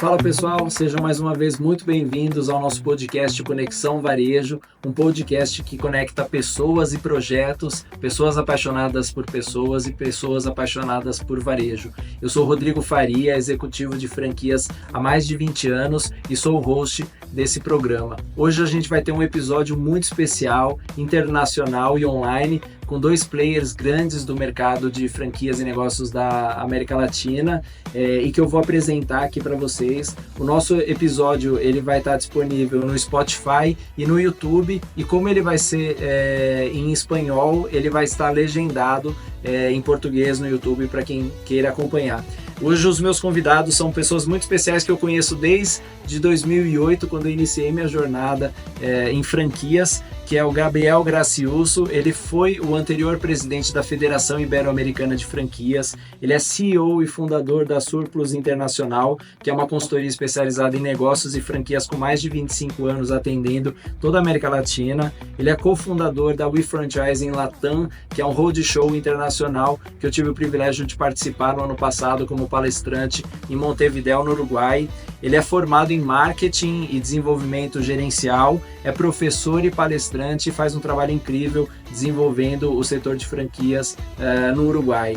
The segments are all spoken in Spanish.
Fala pessoal, sejam mais uma vez muito bem-vindos ao nosso podcast Conexão Varejo, um podcast que conecta pessoas e projetos, pessoas apaixonadas por pessoas e pessoas apaixonadas por varejo. Eu sou Rodrigo Faria, executivo de franquias há mais de 20 anos e sou o host desse programa. Hoje a gente vai ter um episódio muito especial, internacional e online, com dois players grandes do mercado de franquias e negócios da América Latina e que eu vou apresentar aqui para vocês. O nosso episódio ele vai estar disponível no Spotify e no YouTube, e como ele vai ser em espanhol, ele vai estar legendado em português no YouTube para quem queira acompanhar. Hoje os meus convidados são pessoas muito especiais que eu conheço desde 2008, quando eu iniciei minha jornada em franquias, que é o Gabriel Graciuso. Ele foi o anterior presidente da Federação Ibero-Americana de Franquias, ele é CEO e fundador da Surplus Internacional, que é uma consultoria especializada em negócios e franquias com mais de 25 anos atendendo toda a América Latina. Ele é cofundador da WeFranchising Latam, que é um roadshow internacional que eu tive o privilégio de participar no ano passado como palestrante em Montevideo, no Uruguai. Ele é formado em marketing e desenvolvimento gerencial, é professor e palestrante e faz um trabalho incrível desenvolvendo o setor de franquias no Uruguai.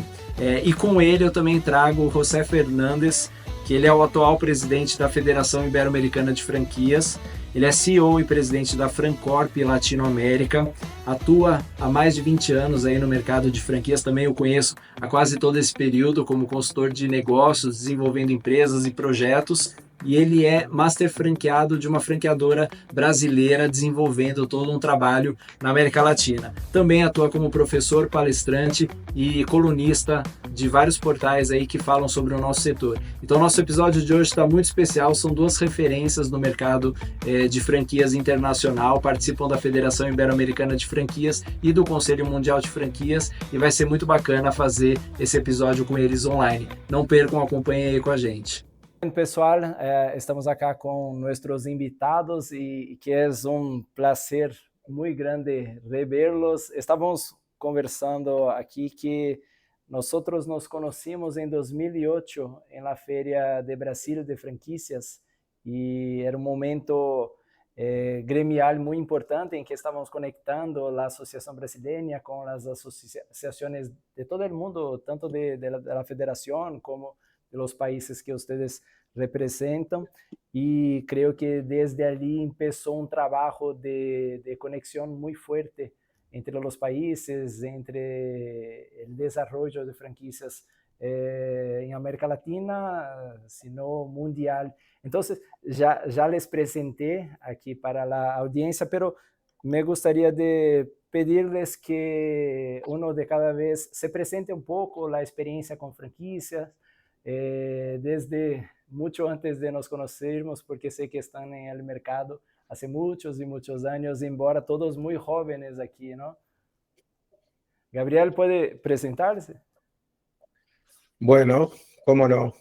E com ele eu também trago o José Fernandes, que ele é o atual presidente da Federação Ibero-Americana de Franquias. Ele é CEO e presidente da Francorp Latinoamérica, atua há mais de 20 anos aí no mercado de franquias, também eu conheço há quase todo esse período como consultor de negócios, desenvolvendo empresas e projetos, e ele é master franqueado de uma franqueadora brasileira, desenvolvendo todo um trabalho na América Latina. Também atua como professor, palestrante e colunista de vários portais aí que falam sobre o nosso setor. Então, nosso episódio de hoje está muito especial, são duas referências no mercado de franquias internacional, participam da Federação Ibero-Americana de Franquias e do Conselho Mundial de Franquias, e vai ser muito bacana fazer esse episódio com eles online. Não percam, acompanhem aí com a gente. Pessoal, estamos acá com nossos invitados e que é um prazer muito grande reverlos. Estávamos conversando aqui que nós nos conhecimos em 2008 em la Feria de Brasil de Franquicias, e era um momento gremial muito importante em que estávamos conectando a Associação Brasileira com as associações de todo o mundo, tanto da federação como de los países que ustedes representam, e creio que desde ali começou um trabalho de conexão muito forte entre os países, entre o desenvolvimento de franquicias em América Latina, sino mundial. Então, já les presenté aqui para a audiência, pero me gostaria de pedirles que uno de cada vez se presente um pouco a experiência com franquicias, desde muito antes de nos conocermos, porque sei que estão em el mercado hace muchos y muchos años, embora todos muy jóvenes aquí, ¿no? Gabriel, ¿puede presentarse? Bueno, cómo no.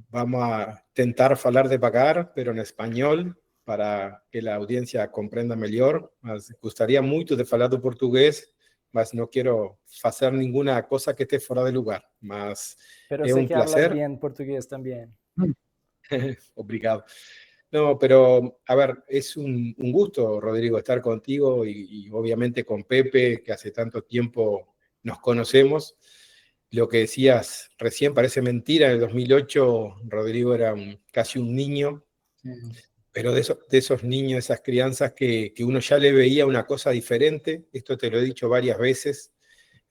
Vamos a intentar hablar de pagar, pero en español, para que la audiencia comprenda mejor. Mas gustaría mucho de hablar de portugués, mas no quiero hacer ninguna cosa que esté fuera de lugar. Mas pero es sé un que placer. Hablas bien portugués también. Obrigado. No, pero a ver, es un gusto, Rodrigo, estar contigo y obviamente con Pepe, que hace tanto tiempo nos conocemos. Lo que decías recién parece mentira. En el 2008 Rodrigo era casi un niño, pero de esos niños, esas crianzas que uno ya le veía una cosa diferente. Esto te lo he dicho varias veces.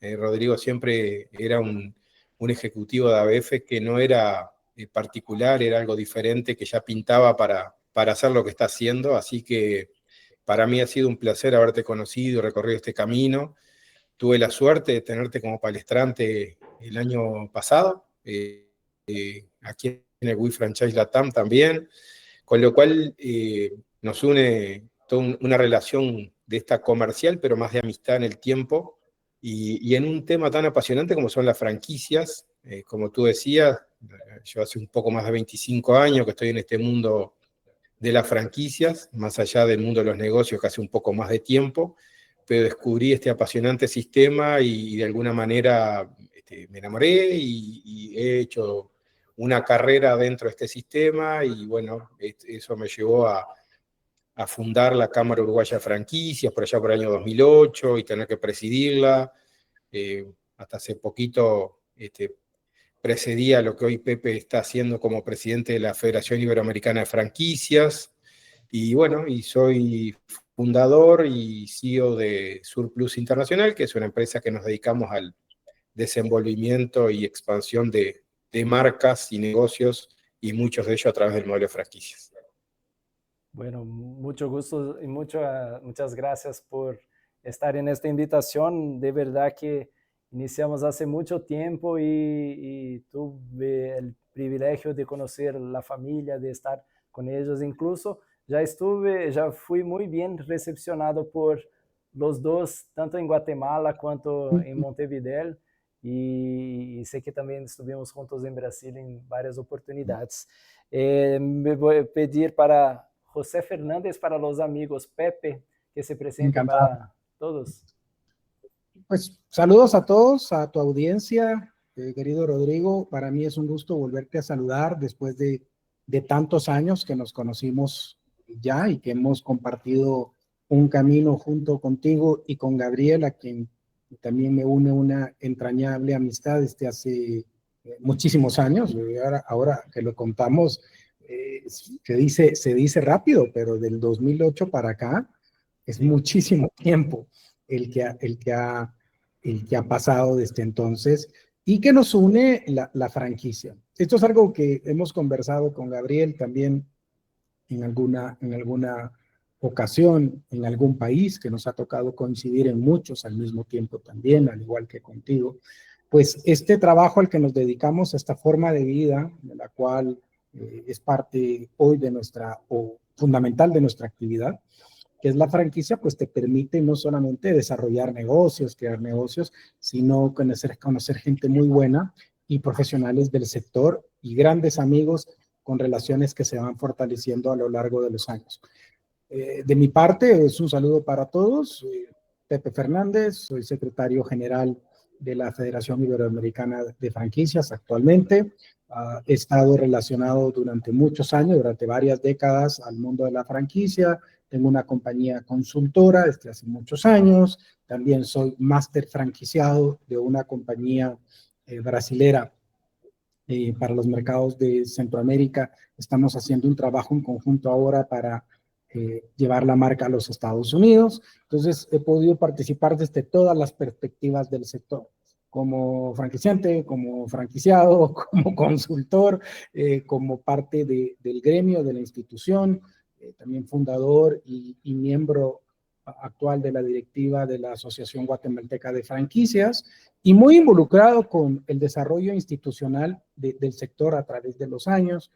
Rodrigo siempre era un ejecutivo de ABF que no era particular, era algo diferente, que ya pintaba para hacer lo que está haciendo. Así que para mí ha sido un placer haberte conocido y recorrido este camino. Tuve la suerte de tenerte como palestrante el año pasado, aquí en el WeFranchise Latam también, con lo cual nos une toda una relación de esta comercial, pero más de amistad en el tiempo, y en un tema tan apasionante como son las franquicias. Como tú decías, yo hace un poco más de 25 años que estoy en este mundo de las franquicias, más allá del mundo de los negocios, que hace un poco más de tiempo, pero descubrí este apasionante sistema y de alguna manera me enamoré y he hecho una carrera dentro de este sistema y bueno, eso me llevó a fundar la Cámara Uruguaya de Franquicias por allá por el año 2008 y tener que presidirla. Hasta hace poquito precedía lo que hoy Pepe está haciendo como presidente de la Federación Iberoamericana de Franquicias. Y bueno, y soy fundador y CEO de Surplus Internacional, que es una empresa que nos dedicamos al desenvolvimiento y expansión de marcas y negocios, y muchos de ellos a través del modelo de franquicias. Bueno, mucho gusto y muchas gracias por estar en esta invitación. De verdad que iniciamos hace mucho tiempo y tuve el privilegio de conocer la familia, de estar con ellos. Incluso ya fui muy bien recepcionado por los dos, tanto en Guatemala cuanto en Montevideo. Y sé que también estuvimos juntos en Brasil en varias oportunidades. Me voy a pedir para José Fernández, para los amigos Pepe, que se presente Encantado. para todos. Pues saludos a todos, a tu audiencia, querido Rodrigo. Para mí es un gusto volverte a saludar después de tantos años que nos conocimos ya y que hemos compartido un camino junto contigo y con Gabriel, a quien también me une una entrañable amistad desde hace muchísimos años. Ahora que lo contamos, se dice rápido, pero del 2008 para acá es muchísimo tiempo el que ha pasado desde entonces y que nos une la franquicia. Esto es algo que hemos conversado con Gabriel también en alguna ocasión, en algún país, que nos ha tocado coincidir en muchos al mismo tiempo también, al igual que contigo. Pues este trabajo al que nos dedicamos, esta forma de vida, de la cual es parte hoy de o fundamental de nuestra actividad, que es la franquicia, pues te permite no solamente desarrollar negocios, crear negocios, sino conocer gente muy buena y profesionales del sector y grandes amigos con relaciones que se van fortaleciendo a lo largo de los años. De mi parte, es un saludo para todos. Soy Pepe Fernández, soy secretario general de la Federación Iberoamericana de Franquicias actualmente. He estado relacionado durante muchos años, durante varias décadas, al mundo de la franquicia. Tengo una compañía consultora desde hace muchos años. También soy máster franquiciado de una compañía brasilera para los mercados de Centroamérica. Estamos haciendo un trabajo en conjunto ahora para llevar la marca a los Estados Unidos. Entonces, he podido participar desde todas las perspectivas del sector, como franquiciante, como franquiciado, como consultor, como parte del gremio, de la institución, también fundador y miembro actual de la directiva de la Asociación Guatemalteca de Franquicias y muy involucrado con el desarrollo institucional del sector a través de los años,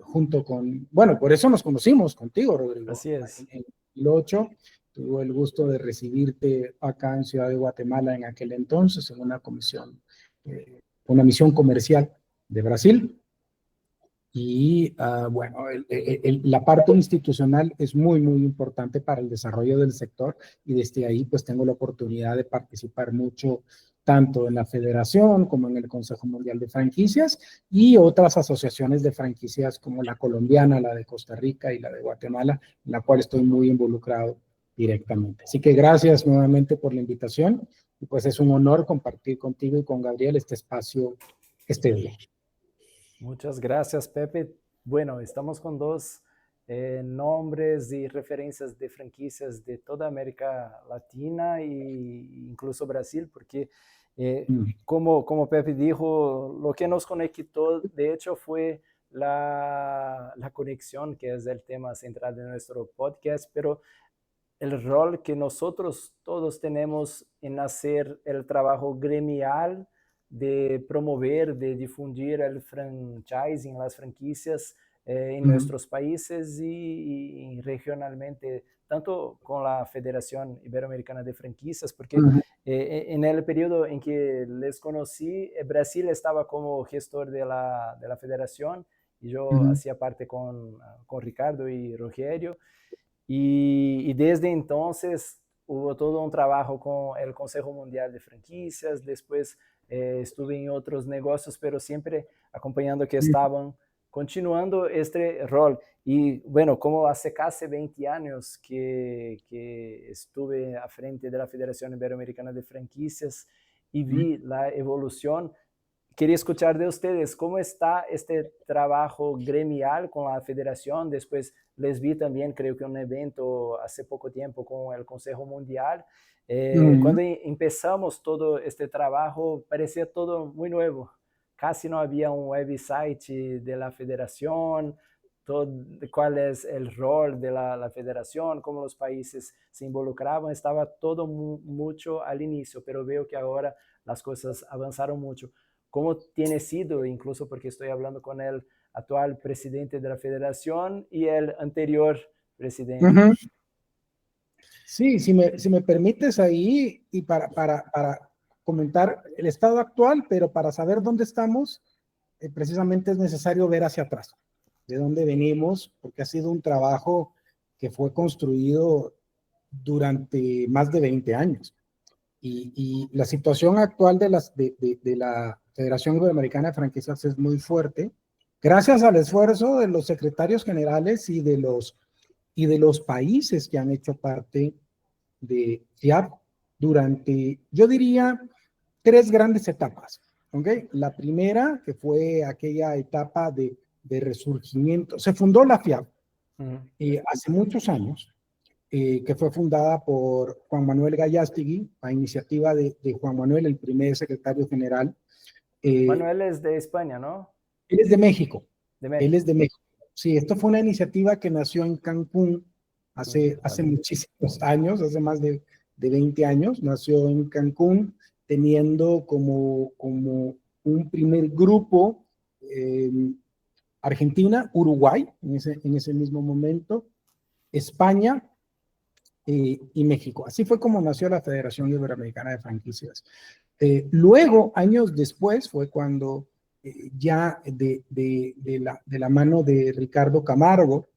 junto con, bueno, por eso nos conocimos contigo, Rodrigo. Así es. En el 2008 tuve el gusto de recibirte acá en Ciudad de Guatemala en aquel entonces en una una misión comercial de Brasil. Y bueno, la parte institucional es muy, muy importante para el desarrollo del sector y desde ahí pues tengo la oportunidad de participar mucho tanto en la Federación como en el Consejo Mundial de Franquicias y otras asociaciones de franquicias como la colombiana, la de Costa Rica y la de Guatemala, en la cual estoy muy involucrado directamente. Así que gracias nuevamente por la invitación y pues es un honor compartir contigo y con Gabriel este espacio este día. Muchas gracias, Pepe. Bueno, estamos con dos nombres y referencias de franquicias de toda América Latina e incluso Brasil, porque como Pepe dijo, lo que nos conectó, de hecho, fue la conexión, que es el tema central de nuestro podcast, pero el rol que nosotros todos tenemos en hacer el trabajo gremial de promover, de difundir el franchising, las franquicias en nuestros países y regionalmente, tanto con la Federación Iberoamericana de Franquicias, porque en el periodo en que les conocí, Brasil estaba como gestor de la federación y yo hacía parte con Ricardo y Rogerio. Y desde entonces hubo todo un trabajo con el Consejo Mundial de Franquicias, después estuve en otros negocios, pero siempre acompañando que estaban continuando este rol. Y bueno, como hace casi 20 años que estuve a frente de la Federación Iberoamericana de Franquicias y vi la evolución, quería escuchar de ustedes cómo está este trabajo gremial con la federación. Después les vi también, creo que un evento hace poco tiempo con el Consejo Mundial. Cuando empezamos todo este trabajo, parecía todo muy nuevo. Casi no había un website de la federación, todo, cuál es el rol de la federación, cómo los países se involucraban. Estaba todo mucho al inicio, pero veo que ahora las cosas avanzaron mucho. ¿Cómo tiene sido, incluso porque estoy hablando con el actual presidente de la federación y el anterior presidente? Sí, si me permites ahí, y para comentar el estado actual, pero para saber dónde estamos, precisamente es necesario ver hacia atrás, de dónde venimos, porque ha sido un trabajo que fue construido durante más de 20 años. Y la situación actual de la Federación Iberoamericana de Franquicias es muy fuerte, gracias al esfuerzo de los secretarios generales y de los países que han hecho parte de FIAP durante, yo diría, 3 grandes etapas. ¿Okay? La primera, que fue aquella etapa de resurgimiento, se fundó la FIAP hace muchos años, que fue fundada por Juan Manuel Gallástegui, a iniciativa de Juan Manuel, el primer secretario general. Manuel es de España, ¿no? Él es de México. De México. Él es de México. Sí, esto fue una iniciativa que nació en Cancún hace muchísimos años, hace más de 20 años. Nació en Cancún, teniendo como un primer grupo Argentina, Uruguay, en ese mismo momento, España, y México. Así fue como nació la Federación Iberoamericana de Franquicias. Luego, años después, fue cuando ya de la mano de Ricardo Camargo,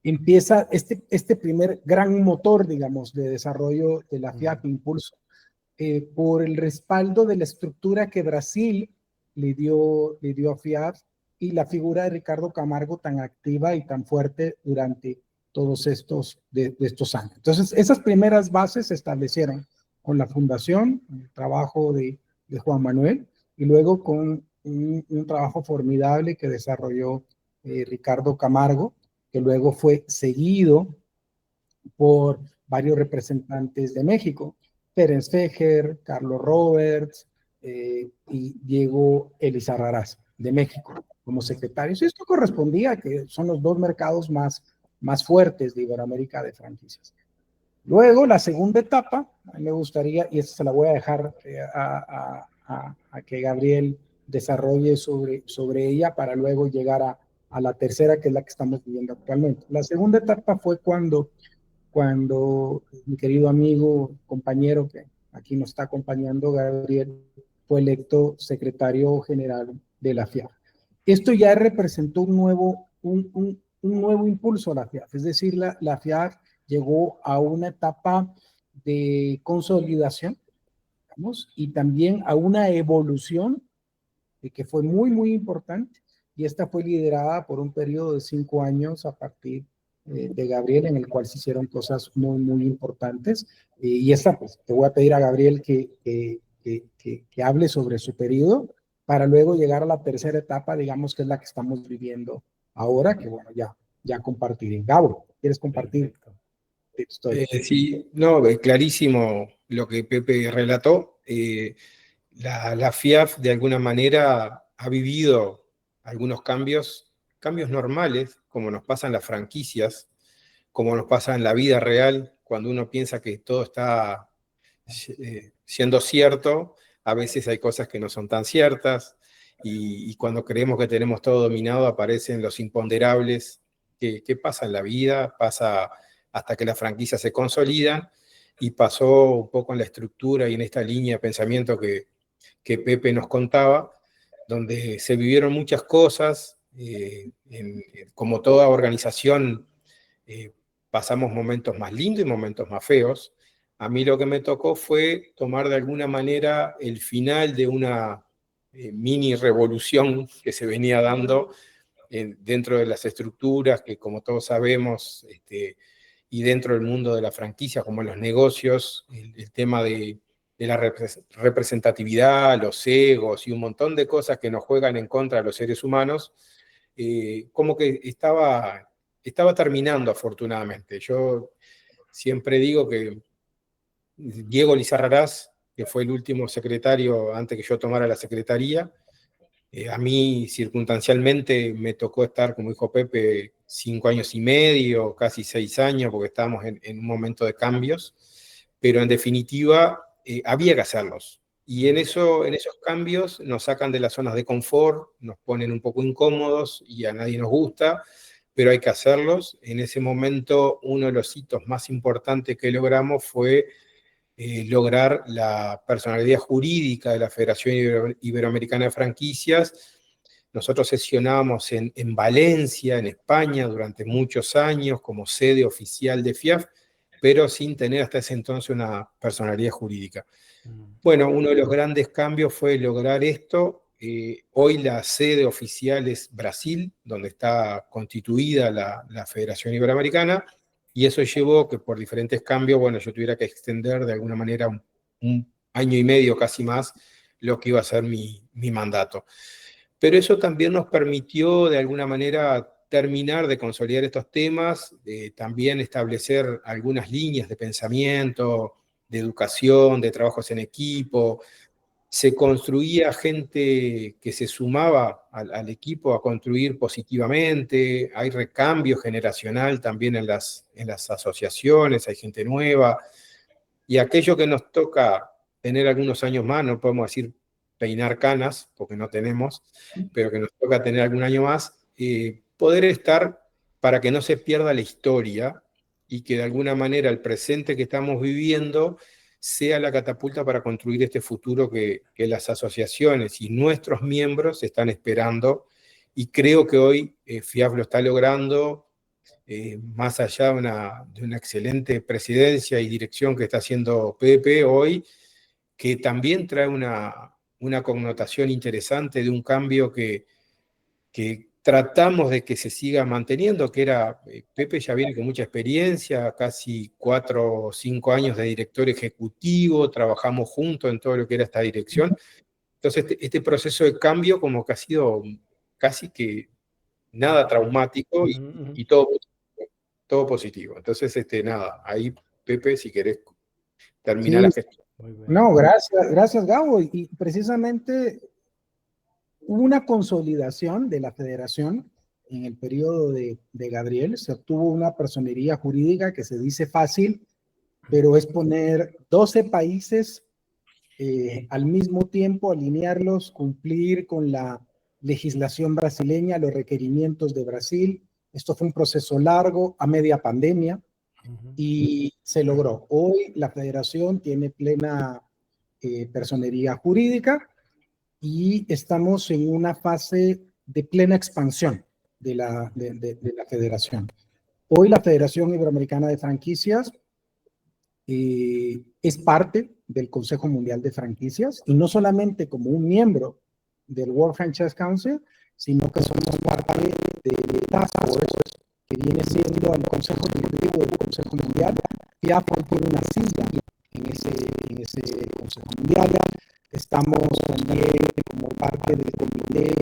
empieza este primer gran motor, digamos, de desarrollo de la FIAP Impulso, por el respaldo de la estructura que Brasil le dio a FIAP y la figura de Ricardo Camargo tan activa y tan fuerte durante todos estos años. Entonces, esas primeras bases se establecieron con la fundación, el trabajo de Juan Manuel, y luego con un trabajo formidable que desarrolló Ricardo Camargo, que luego fue seguido por varios representantes de México, Terence Fejer, Carlos Roberts y Diego Elizarrarás de México como secretarios. Esto correspondía a que son los 2 mercados más fuertes de Iberoamérica de franquicias. Luego, la segunda etapa, a mí me gustaría, y esta se la voy a dejar a que Gabriel desarrolle sobre ella para luego llegar a la tercera, que es la que estamos viviendo actualmente. La segunda etapa fue cuando mi querido amigo, compañero que aquí nos está acompañando, Gabriel, fue electo secretario general de la FIAP. Esto ya representó un nuevo impulso a la FIAP, es decir, la FIAP llegó a una etapa de consolidación, digamos, y también a una evolución que fue muy, muy importante, y esta fue liderada por un periodo de 5 años a partir de Gabriel, en el cual se hicieron cosas muy, muy importantes, y esta, pues, te voy a pedir a Gabriel que hable sobre su periodo, para luego llegar a la tercera etapa, digamos, que es la que estamos viviendo ahora, que bueno, ya compartiré. Gabo, ¿quieres compartir? Sí, no, clarísimo lo que Pepe relató. La FIAP de alguna manera ha vivido algunos cambios normales, como nos pasan las franquicias, como nos pasa en la vida real, cuando uno piensa que todo está siendo cierto, a veces hay cosas que no son tan ciertas, y cuando creemos que tenemos todo dominado aparecen los imponderables. ¿Qué pasa en la vida? Pasa hasta que las franquicias se consolidan, y pasó un poco en la estructura y en esta línea de pensamiento que Pepe nos contaba, donde se vivieron muchas cosas, como toda organización pasamos momentos más lindos y momentos más feos, a mí lo que me tocó fue tomar de alguna manera el final de una mini revolución que se venía dando dentro de las estructuras que, como todos sabemos, y dentro del mundo de la franquicia, como en los negocios, el tema de la representatividad, los egos y un montón de cosas que nos juegan en contra de los seres humanos, como que estaba terminando afortunadamente. Yo siempre digo que Diego Lizarrarás, que fue el último secretario antes que yo tomara la secretaría, a mí circunstancialmente me tocó estar, como dijo Pepe, 5 años y medio, casi 6 años, porque estábamos en un momento de cambios, pero en definitiva había que hacerlos. Y en esos cambios nos sacan de las zonas de confort, nos ponen un poco incómodos y a nadie nos gusta, pero hay que hacerlos. En ese momento uno de los hitos más importantes que logramos fue lograr la personalidad jurídica de la Federación Iberoamericana de Franquicias. Nosotros sesionamos en Valencia, en España, durante muchos años como sede oficial de FIAF, pero sin tener hasta ese entonces una personalidad jurídica. Bueno, uno de los grandes cambios fue lograr esto. Hoy la sede oficial es Brasil, donde está constituida la Federación Iberoamericana, y eso llevó que por diferentes cambios, bueno, yo tuviera que extender de alguna manera un año y medio, casi más, lo que iba a ser mi mandato. Pero eso también nos permitió de alguna manera terminar de consolidar estos temas, también establecer algunas líneas de pensamiento, de educación, de trabajos en equipo. Se construía gente que se sumaba al equipo a construir positivamente, hay recambio generacional también en las asociaciones, hay gente nueva, y aquello que nos toca tener algunos años más, no podemos decir peinar canas, porque no tenemos, pero que nos toca tener algún año más, poder estar para que no se pierda la historia y que de alguna manera el presente que estamos viviendo sea la catapulta para construir este futuro que las asociaciones y nuestros miembros están esperando, y creo que hoy FIAF lo está logrando, más allá de una excelente presidencia y dirección que está haciendo Pepe hoy, que también trae una connotación interesante de un cambio que tratamos de que se siga manteniendo, que era, Pepe ya viene con mucha experiencia, casi 4 o 5 años de director ejecutivo, trabajamos juntos en todo lo que era esta dirección. Entonces este proceso de cambio como que ha sido casi que nada traumático y todo positivo. Entonces, nada, ahí Pepe, si querés terminar la gestión. No, gracias Gabo, y precisamente hubo una consolidación de la federación en el periodo de Gabriel. Se obtuvo una personería jurídica que se dice fácil, pero es poner 12 países al mismo tiempo, alinearlos, cumplir con la legislación brasileña, los requerimientos de Brasil. Esto fue un proceso largo, a media pandemia, y se logró. Hoy la federación tiene plena personería jurídica, y estamos en una fase de plena expansión de la federación. Hoy la Federación Iberoamericana de Franquicias es parte del Consejo Mundial de Franquicias, y no solamente como un miembro del World Franchise Council, sino que somos parte de Task Force, que viene siendo el Consejo Directivo del Consejo Mundial. FIAF tiene una sigla en ese Consejo Mundial. Estamos también como parte del comité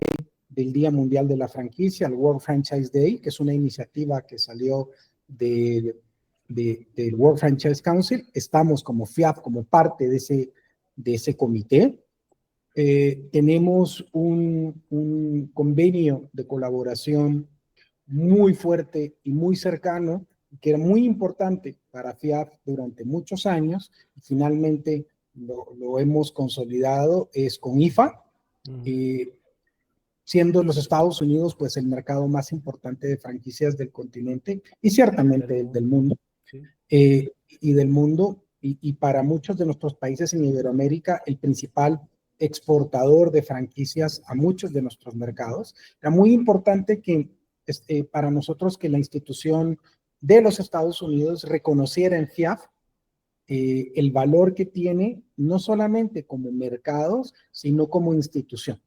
del Día Mundial de la Franquicia, el World Franchise Day, que es una iniciativa que salió del World Franchise Council. Estamos como FIAF, como parte de ese comité. Tenemos un convenio de colaboración muy fuerte y muy cercano, que era muy importante para FIAF durante muchos años, y finalmente lo hemos consolidado, es con IFA, siendo los Estados Unidos pues el mercado más importante de franquicias del continente y ciertamente del mundo. Sí. Y del mundo, y para muchos de nuestros países en Iberoamérica, el principal exportador de franquicias a muchos de nuestros mercados. Era muy importante que para nosotros que la institución de los Estados Unidos reconociera en FIAF el valor que tiene, no solamente como mercados, sino como institución.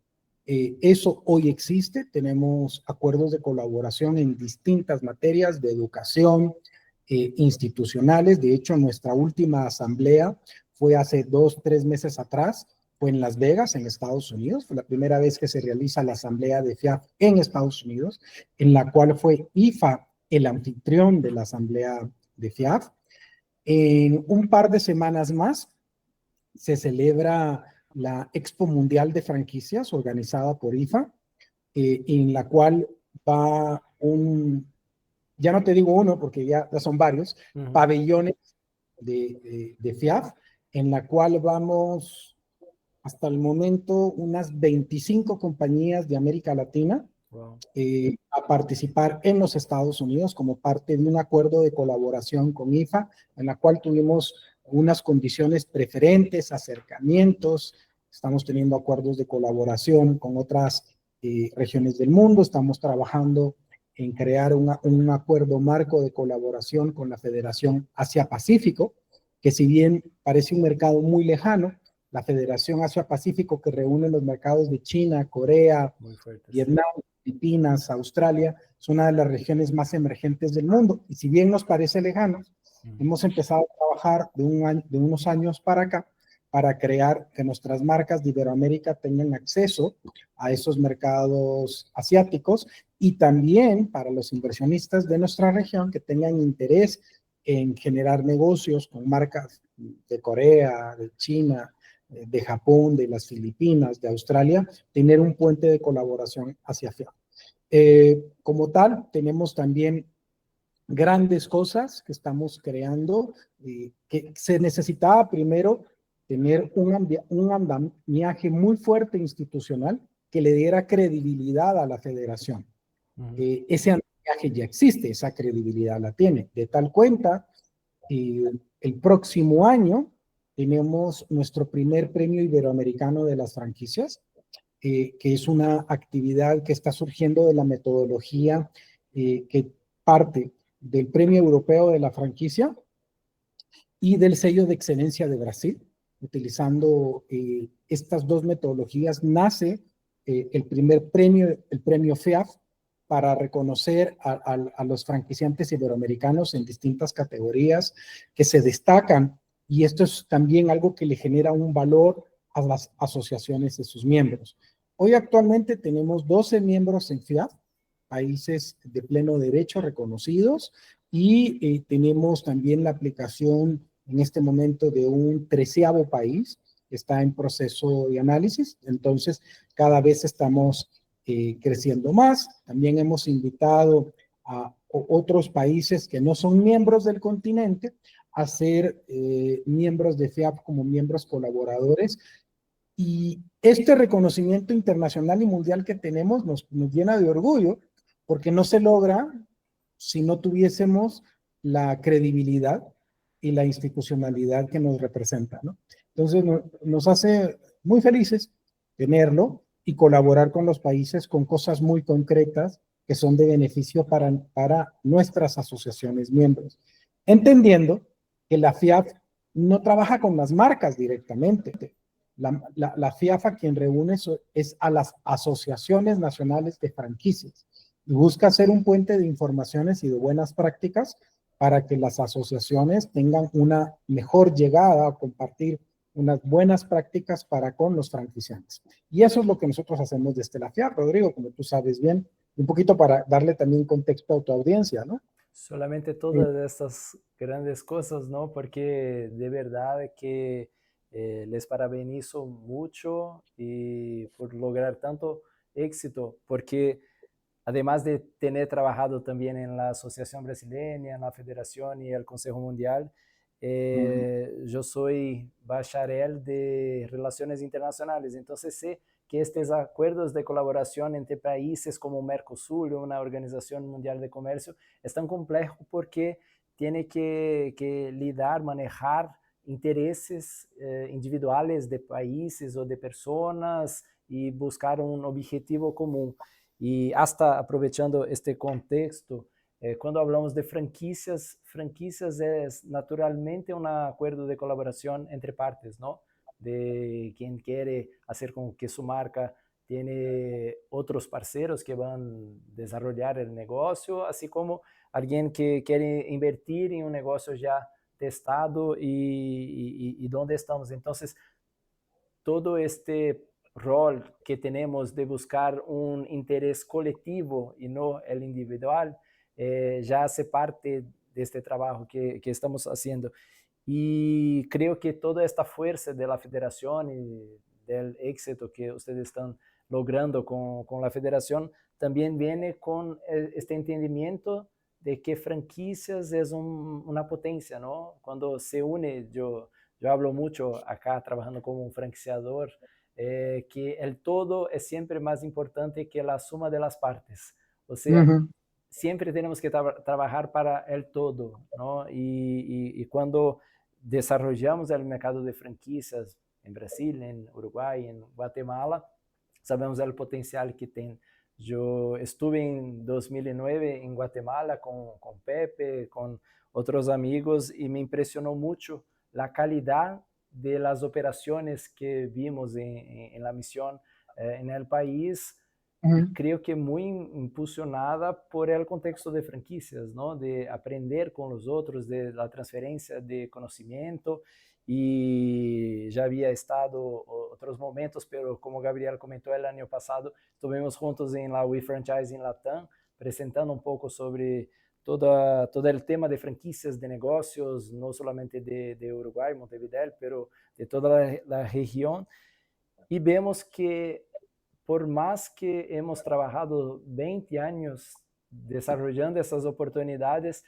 Eso hoy existe, tenemos acuerdos de colaboración en distintas materias de educación, institucionales. De hecho, nuestra última asamblea fue hace 2, 3 meses atrás, fue en Las Vegas, en Estados Unidos. Fue la primera vez que se realiza la asamblea de FIAF en Estados Unidos, en la cual fue IFA el anfitrión de la asamblea de FIAF. En un par de semanas más se celebra la Expo Mundial de Franquicias organizada por IFA, en la cual va ya no te digo uno porque ya son varios, pabellones de FIAF, en la cual vamos hasta el momento unas 25 compañías de América Latina a participar en los Estados Unidos como parte de un acuerdo de colaboración con IFA, en la cual tuvimos unas condiciones preferentes, acercamientos, estamos teniendo acuerdos de colaboración con otras regiones del mundo, estamos trabajando en crear un acuerdo marco de colaboración con la Federación Asia-Pacífico, que si bien parece un mercado muy lejano, la Federación Asia-Pacífico, que reúne los mercados de China, Corea, Vietnam, Filipinas, Australia, es una de las regiones más emergentes del mundo. Y si bien nos parece lejano, hemos empezado a trabajar de unos años para acá para crear que nuestras marcas de Iberoamérica tengan acceso a esos mercados asiáticos y también para los inversionistas de nuestra región que tengan interés en generar negocios con marcas de Corea, de China, de Japón, de las Filipinas, de Australia, tener un puente de colaboración hacia FIAF. Como tal, tenemos también grandes cosas que estamos creando, que se necesitaba primero tener un andamiaje muy fuerte institucional que le diera credibilidad a la federación. Ese andamiaje ya existe, esa credibilidad la tiene. De tal cuenta, el próximo año tenemos nuestro primer premio iberoamericano de las franquicias, que es una actividad que está surgiendo de la metodología que parte del Premio Europeo de la Franquicia y del Sello de Excelencia de Brasil. Utilizando estas dos metodologías nace el primer premio, el premio FIAF, para reconocer a los franquiciantes iberoamericanos en distintas categorías que se destacan, y esto es también algo que le genera un valor a las asociaciones de sus miembros. Hoy actualmente tenemos 12 miembros en FIAF, países de pleno derecho reconocidos, y tenemos también la aplicación en este momento de un 13º país que está en proceso de análisis. Entonces, cada vez estamos creciendo más. También hemos invitado a otros países que no son miembros del continente a ser miembros de FIAF como miembros colaboradores. Y este reconocimiento internacional y mundial que tenemos nos llena de orgullo, porque no se logra si no tuviésemos la credibilidad y la institucionalidad que nos representa, ¿no? Entonces nos hace muy felices tenerlo y colaborar con los países con cosas muy concretas que son de beneficio para nuestras asociaciones miembros. Entendiendo que la FIAF no trabaja con las marcas directamente. La FIAF a quien reúne es a las asociaciones nacionales de franquicias y busca hacer un puente de informaciones y de buenas prácticas para que las asociaciones tengan una mejor llegada a compartir unas buenas prácticas para con los franquiciantes. Y eso es lo que nosotros hacemos desde la FIAF, Rodrigo, como tú sabes bien, un poquito para darle también contexto a tu audiencia, ¿no? Solamente todas estas grandes cosas, ¿no? Porque de verdad que les parabenizo mucho y por lograr tanto éxito, porque además de tener trabajado también en la Asociación Brasileña, en la Federación y el Consejo Mundial, yo soy bacharel de Relaciones Internacionales, entonces sé que estos acuerdos de colaboración entre países como Mercosur, una organización mundial de comercio, es tan complejo porque tiene que lidar, manejar intereses individuales de países o de personas y buscar un objetivo común. Y hasta aprovechando este contexto, Cuando hablamos de franquicias, franquicias es naturalmente un acuerdo de colaboración entre partes, ¿no? De quien quiere hacer con que su marca tiene otros parceros que van a desarrollar el negocio, así como alguien que quiere invertir en un negocio ya testado y donde estamos. Entonces, todo este rol que tenemos de buscar un interés colectivo y no el individual, ya hace parte de este trabajo que estamos haciendo. Y creo que toda esta fuerza de la federación y del éxito que ustedes están logrando con la federación también viene con este entendimiento de que franquicias es una potencia, ¿no? Cuando se une, yo hablo mucho acá trabajando como un franquiciador, que el todo es siempre más importante que la suma de las partes. O sea, siempre tenemos que trabajar para el todo, ¿no? Y cuando desarrollamos el mercado de franquicias en Brasil, en Uruguay, en Guatemala, sabemos el potencial que tiene. Yo estuve en 2009 en Guatemala con Pepe, con otros amigos, y me impresionó mucho la calidad de las operaciones que vimos en la misión en el país. Creo que muy impulsionada por el contexto de franquicias, ¿no? De aprender con los otros, de la transferencia de conocimiento. Y ya había estado otros momentos, pero como Gabriel comentó el año pasado, estuvimos juntos en la WeFranchise en Latam, presentando un poco sobre todo el tema de franquicias de negocios, no solamente de Uruguay, Montevideo, pero de toda la región. Y vemos que por más que hemos trabajado 20 años desarrollando essas oportunidades,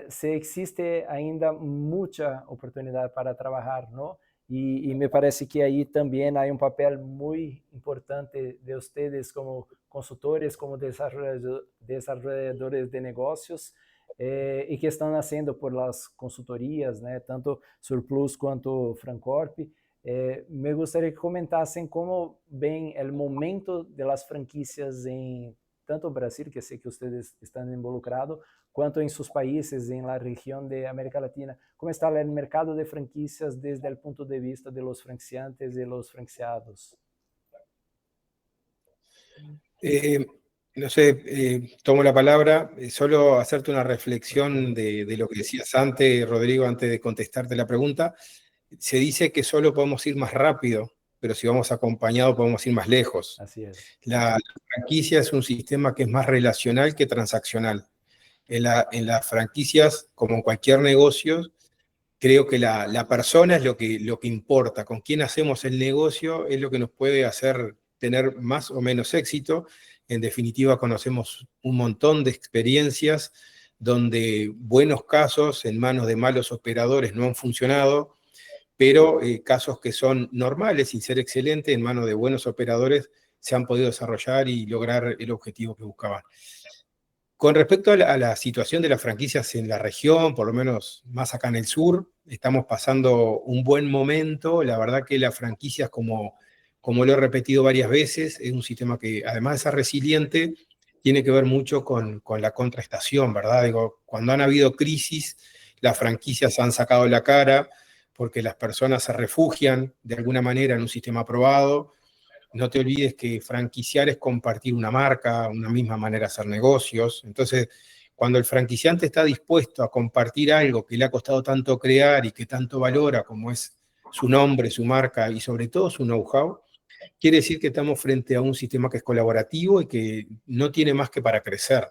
se existe ainda mucha oportunidad para trabajar, ¿no? Y me parece que ahí también hay un papel muy importante de ustedes como consultores, como desarrolladores de negocios, y que están haciendo por las consultorías, ¿no? Tanto Surplus quanto Francorp. Me gustaría que comentasen cómo ven el momento de las franquicias en tanto Brasil, que sé que ustedes están involucrados, cuanto en sus países, en la región de América Latina. ¿Cómo está el mercado de franquicias desde el punto de vista de los franquiciantes y los franquiciados? No sé, tomo la palabra, solo hacerte una reflexión de lo que decías antes, Rodrigo, antes de contestarte la pregunta. Se dice que solo podemos ir más rápido, pero si vamos acompañados podemos ir más lejos. Así es. La franquicia es un sistema que es más relacional que transaccional. En las franquicias, como en cualquier negocio, creo que la persona es lo que importa. Con quién hacemos el negocio es lo que nos puede hacer tener más o menos éxito. En definitiva, conocemos un montón de experiencias donde buenos casos en manos de malos operadores no han funcionado, pero casos que son normales, sin ser excelentes, en manos de buenos operadores, se han podido desarrollar y lograr el objetivo que buscaban. Con respecto a la situación de las franquicias en la región, por lo menos más acá en el sur, estamos pasando un buen momento. La verdad que las franquicias, como lo he repetido varias veces, es un sistema que, además de ser resiliente, tiene que ver mucho con la contraestación, ¿verdad? Digo, cuando han habido crisis, las franquicias han sacado la cara porque las personas se refugian de alguna manera en un sistema aprobado. No te olvides que franquiciar es compartir una marca, una misma manera de hacer negocios. Entonces, cuando el franquiciante está dispuesto a compartir algo que le ha costado tanto crear y que tanto valora, como es su nombre, su marca y sobre todo su know-how, quiere decir que estamos frente a un sistema que es colaborativo y que no tiene más que para crecer.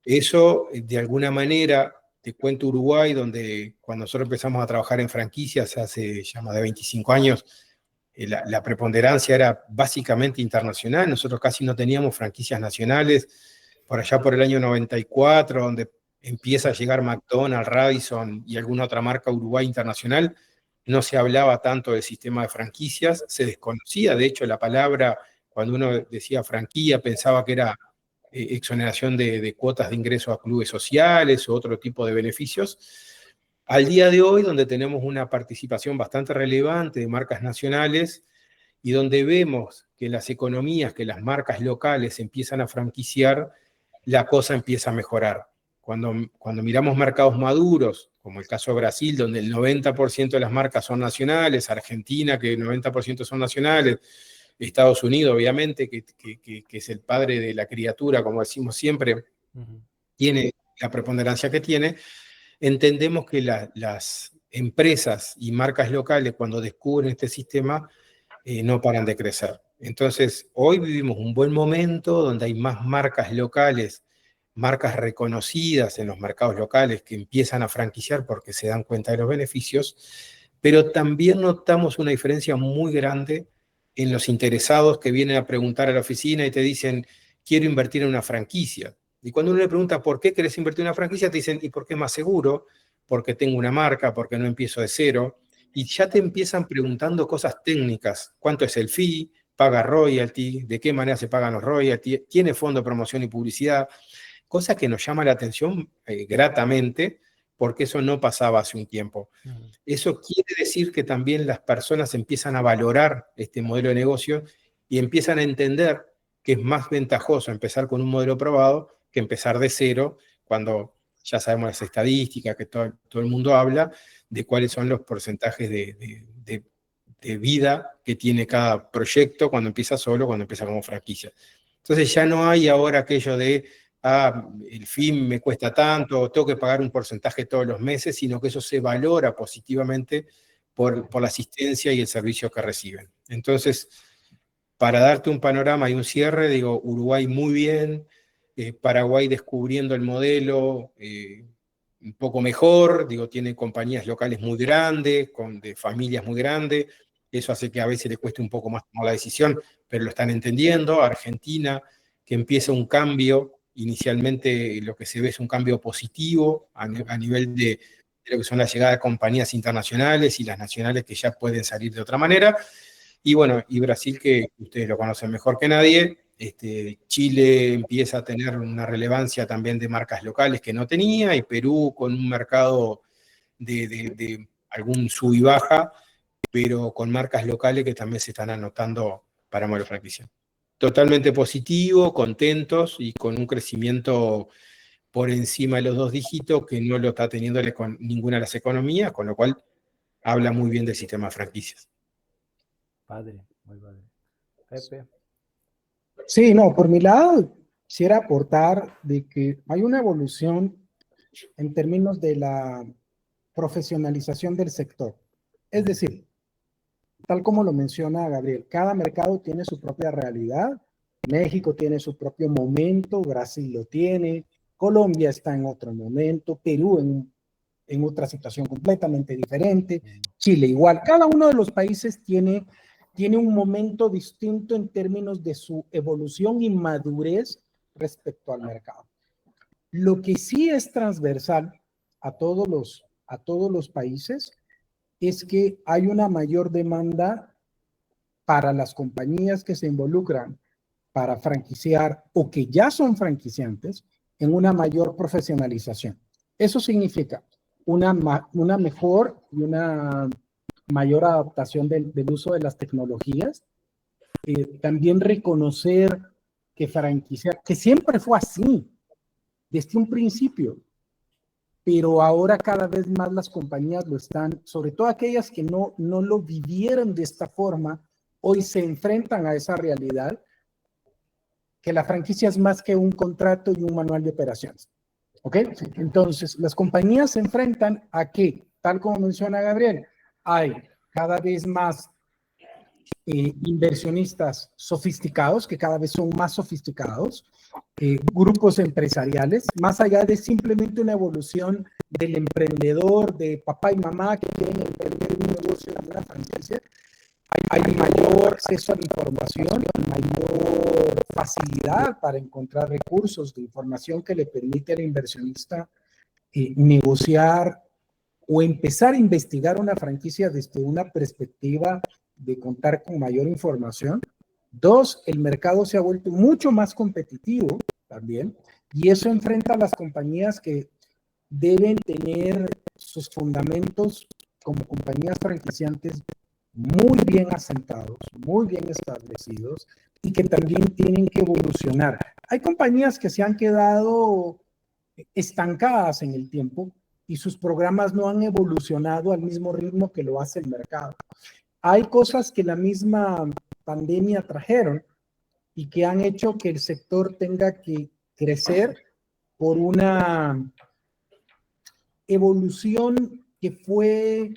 Eso, de alguna manera, te cuento Uruguay, donde cuando nosotros empezamos a trabajar en franquicias hace ya más de 25 años, la preponderancia era básicamente internacional. Nosotros casi no teníamos franquicias nacionales. Por allá por el año 94, donde empieza a llegar McDonald's, Radisson y alguna otra marca Uruguay internacional, no se hablaba tanto del sistema de franquicias, se desconocía, de hecho, la palabra. Cuando uno decía franquicia, pensaba que era exoneración de cuotas de ingreso a clubes sociales o otro tipo de beneficios. Al día de hoy, donde tenemos una participación bastante relevante de marcas nacionales y donde vemos que las economías, que las marcas locales empiezan a franquiciar, la cosa empieza a mejorar. Cuando miramos mercados maduros, como el caso de Brasil, donde el 90% de las marcas son nacionales, Argentina, que el 90% son nacionales, Estados Unidos, obviamente, que es el padre de la criatura, como decimos siempre, tiene la preponderancia que tiene, entendemos que las empresas y marcas locales, cuando descubren este sistema, no paran de crecer. Entonces, hoy vivimos un buen momento donde hay más marcas locales, marcas reconocidas en los mercados locales que empiezan a franquiciar porque se dan cuenta de los beneficios, pero también notamos una diferencia muy grande en los interesados que vienen a preguntar a la oficina y te dicen, quiero invertir en una franquicia. Y cuando uno le pregunta, ¿por qué querés invertir en una franquicia? Te dicen, ¿y por qué es más seguro? Porque tengo una marca, porque no empiezo de cero. Y ya te empiezan preguntando cosas técnicas. ¿Cuánto es el fee? ¿Paga royalty? ¿De qué manera se pagan los royalty? ¿Tiene fondo de promoción y publicidad? Cosa que nos llama la atención gratamente, porque eso no pasaba hace un tiempo. Eso quiere decir que también las personas empiezan a valorar este modelo de negocio y empiezan a entender que es más ventajoso empezar con un modelo probado que empezar de cero, cuando ya sabemos las estadísticas, que todo el mundo habla, de cuáles son los porcentajes de vida que tiene cada proyecto cuando empieza solo, cuando empieza como franquicia. Entonces ya no hay ahora aquello de, el fin me cuesta tanto, tengo que pagar un porcentaje todos los meses, sino que eso se valora positivamente por la asistencia y el servicio que reciben. Entonces, para darte un panorama y un cierre, digo, Uruguay muy bien, Paraguay descubriendo el modelo un poco mejor, digo, tiene compañías locales muy grandes, de familias muy grandes, eso hace que a veces le cueste un poco más tomar la decisión, pero lo están entendiendo. Argentina, que empieza un cambio, inicialmente lo que se ve es un cambio positivo a nivel de lo que son las llegadas de compañías internacionales y las nacionales que ya pueden salir de otra manera. Y bueno, y Brasil, que ustedes lo conocen mejor que nadie, Chile empieza a tener una relevancia también de marcas locales que no tenía, y Perú con un mercado de algún sub y baja, pero con marcas locales que también se están anotando para modelo franquicia. Totalmente positivo, contentos y con un crecimiento por encima de los 2 dígitos que no lo está teniendo con ninguna de las economías, con lo cual habla muy bien del sistema de franquicias. Padre, muy padre. Pepe. Sí, no, por mi lado, quisiera aportar de que hay una evolución en términos de la profesionalización del sector. Es decir, tal como lo menciona Gabriel, cada mercado tiene su propia realidad. México tiene su propio momento, Brasil lo tiene, Colombia está en otro momento, Perú en otra situación completamente diferente, Chile igual. Cada uno de los países tiene un momento distinto en términos de su evolución y madurez respecto al mercado. Lo que sí es transversal a todos los países es que hay una mayor demanda para las compañías que se involucran para franquiciar o que ya son franquiciantes en una mayor profesionalización. Eso significa una mejor y una mayor adaptación del uso de las tecnologías. También reconocer que franquiciar, que siempre fue así, desde un principio, pero ahora cada vez más las compañías lo están, sobre todo aquellas que no lo vivieron de esta forma, hoy se enfrentan a esa realidad, que la franquicia es más que un contrato y un manual de operaciones. ¿Ok? Entonces, las compañías se enfrentan a que, tal como menciona Gabriel, hay cada vez más inversionistas sofisticados, que cada vez son más sofisticados, grupos empresariales, más allá de simplemente una evolución del emprendedor, de papá y mamá que quieren emprender un negocio en una franquicia. Hay mayor acceso a la información, mayor facilidad para encontrar recursos de información que le permite al inversionista negociar o empezar a investigar una franquicia desde una perspectiva de contar con mayor información. 2, el mercado se ha vuelto mucho más competitivo también, y eso enfrenta a las compañías que deben tener sus fundamentos como compañías franquiciantes muy bien asentados, muy bien establecidos, y que también tienen que evolucionar. Hay compañías que se han quedado estancadas en el tiempo y sus programas no han evolucionado al mismo ritmo que lo hace el mercado. Hay cosas que la misma pandemia trajeron y que han hecho que el sector tenga que crecer por una evolución que fue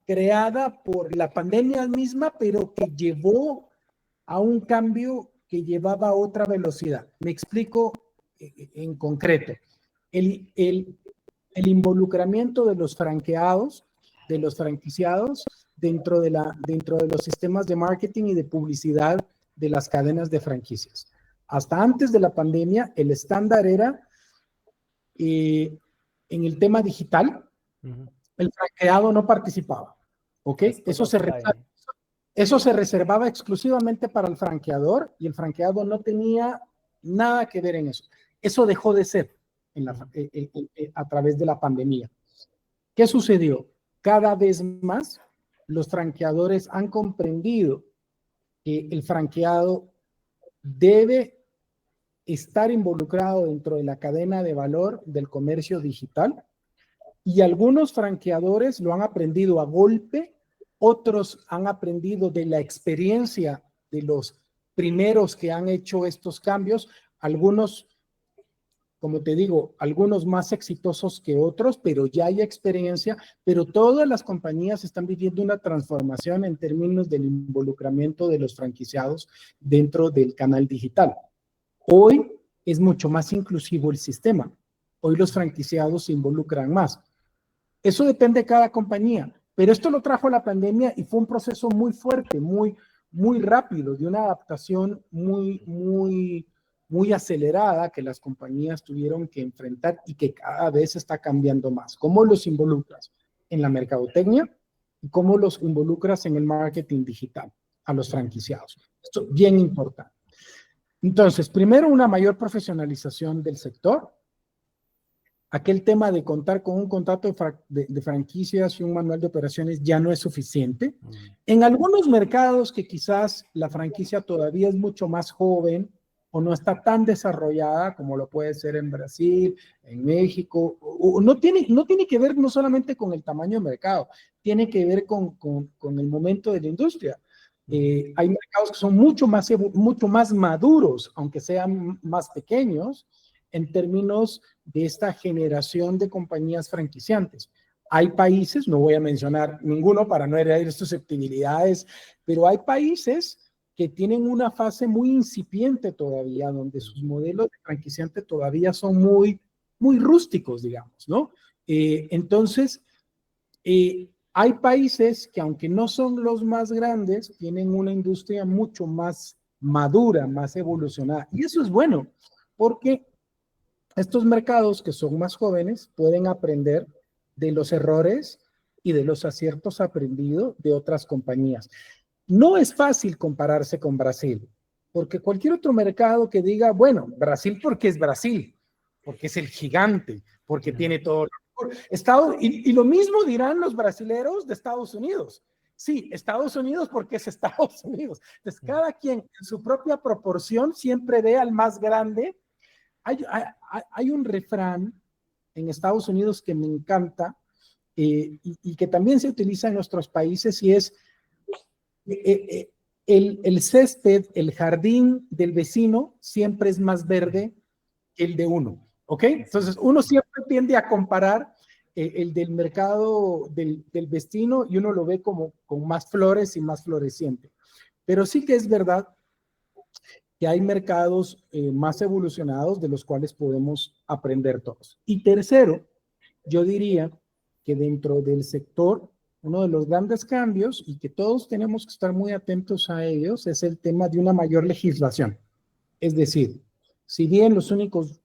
creada por la pandemia misma, pero que llevó a un cambio que llevaba a otra velocidad. Me explico en concreto. El involucramiento de los franqueados, de los franquiciados, dentro de los sistemas de marketing y de publicidad de las cadenas de franquicias. Hasta antes de la pandemia, el estándar era en el tema digital, el franqueado no participaba. ¿Ok? Eso se reservaba exclusivamente para el franqueador y el franqueado no tenía nada que ver en eso. Eso dejó de ser a través de la pandemia. ¿Qué sucedió? Cada vez más los franqueadores han comprendido que el franqueado debe estar involucrado dentro de la cadena de valor del comercio digital y algunos franqueadores lo han aprendido a golpe, otros han aprendido de la experiencia de los primeros que han hecho estos cambios, algunos, como te digo, algunos más exitosos que otros, pero ya hay experiencia, pero todas las compañías están viviendo una transformación en términos del involucramiento de los franquiciados dentro del canal digital. Hoy es mucho más inclusivo el sistema. Hoy los franquiciados se involucran más. Eso depende de cada compañía, pero esto lo trajo la pandemia y fue un proceso muy fuerte, muy rápido, de una adaptación muy acelerada que las compañías tuvieron que enfrentar y que cada vez está cambiando más. ¿Cómo los involucras en la mercadotecnia y cómo los involucras en el marketing digital a los franquiciados? Esto es bien importante. Entonces, primero, una mayor profesionalización del sector. Aquel tema de contar con un contrato de franquicias y un manual de operaciones ya no es suficiente. En algunos mercados que quizás la franquicia todavía es mucho más joven o no está tan desarrollada como lo puede ser en Brasil, en México, o no tiene que ver no solamente con el tamaño del mercado, tiene que ver con el momento de la industria. Hay mercados que son mucho más maduros, aunque sean más pequeños, en términos de esta generación de compañías franquiciantes. Hay países, no voy a mencionar ninguno para no herir susceptibilidades, pero hay países que tienen una fase muy incipiente todavía, donde sus modelos de franquiciante todavía son muy rústicos, digamos, ¿no? Entonces, hay países que, aunque no son los más grandes, tienen una industria mucho más madura, más evolucionada. Y eso es bueno, porque estos mercados que son más jóvenes pueden aprender de los errores y de los aciertos aprendidos de otras compañías. No es fácil compararse con Brasil, porque cualquier otro mercado que diga, bueno, Brasil porque es Brasil, porque es el gigante, porque tiene todo lo mejor. Y lo mismo dirán los brasileros de Estados Unidos. Sí, Estados Unidos porque es Estados Unidos. Entonces, cada quien en su propia proporción siempre ve al más grande. Hay un refrán en Estados Unidos que me encanta y que también se utiliza en nuestros países y es el césped, el jardín del vecino siempre es más verde que el de uno, ¿ok? Entonces uno siempre tiende a comparar el del mercado del vecino y uno lo ve como con más flores y más floreciente. Pero sí que es verdad que hay mercados más evolucionados de los cuales podemos aprender todos. Y tercero, yo diría que dentro del sector, uno de los grandes cambios y que todos tenemos que estar muy atentos a ellos es el tema de una mayor legislación. Es decir, si bien los únicos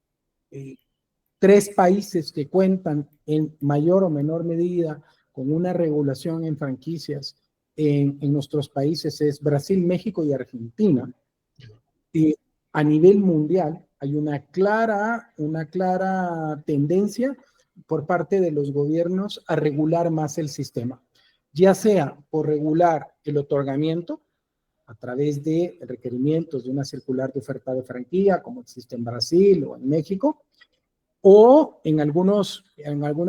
3 países que cuentan en mayor o menor medida con una regulación en franquicias en nuestros países es Brasil, México y Argentina, a nivel mundial hay una clara tendencia por parte de los gobiernos a regular más el sistema, ya sea por regular el otorgamiento, a través de requerimientos de una circular de oferta de franquicia, como existe en Brasil o en México, o en algunas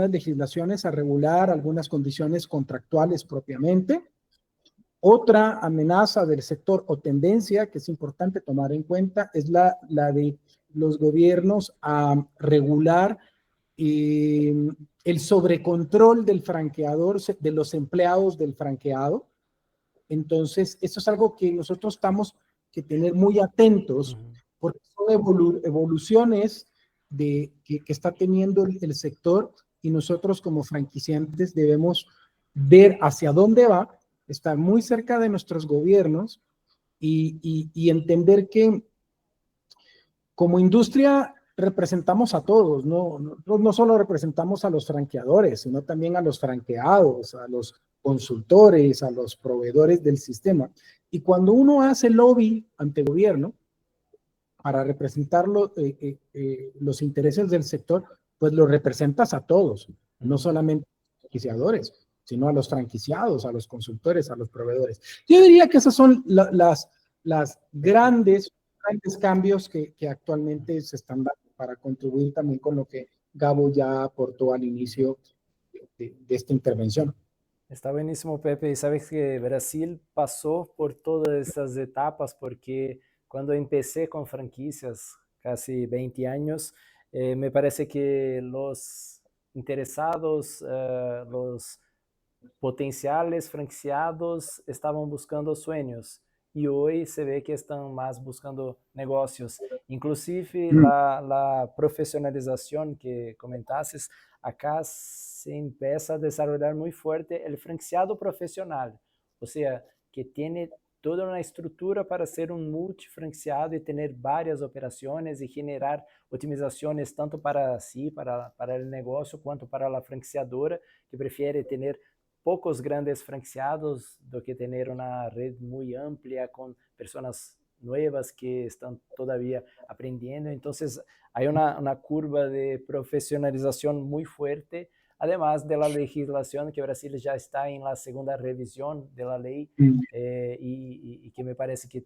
legislaciones a regular algunas condiciones contractuales propiamente. Otra amenaza del sector o tendencia que es importante tomar en cuenta es la de los gobiernos a regular el sobrecontrol del franqueador, de los empleados del franqueado. Entonces, eso es algo que nosotros estamos que tener muy atentos, porque son evoluciones que está teniendo el sector, y nosotros como franquiciantes debemos ver hacia dónde va, estar muy cerca de nuestros gobiernos y entender que como industria representamos a todos, no solo representamos a los franqueadores, sino también a los franqueados, a los consultores, a los proveedores del sistema. Y cuando uno hace lobby ante el gobierno para representar los intereses del sector, pues lo representas a todos, no solamente a los franquiciadores, sino a los franquiciados, a los consultores, a los proveedores. Yo diría que esos son las grandes cambios que actualmente se están dando para contribuir también con lo que Gabo ya aportó al inicio de esta intervención. Está buenísimo, Pepe. Y sabes que Brasil pasó por todas esas etapas, porque cuando empecé con franquicias, casi 20 años, me parece que los interesados, los potenciales franquiciados estaban buscando sueños, y hoy se ve que están más buscando negocios. Inclusive la profesionalización que comentaste, acá se empieza a desarrollar muy fuerte el franquiciado profesional, o sea, que tiene toda una estructura para ser un multifranquiciado y tener varias operaciones y generar optimizaciones tanto para sí, para el negocio, cuanto para la franquiciadora, que prefiere tener pocos grandes franquiciados do que tener una red muy amplia con personas nuevas que están todavía aprendiendo. Entonces hay una curva de profesionalización muy fuerte, además de la legislación, que Brasil ya está en la segunda revisión de la ley, y que me parece que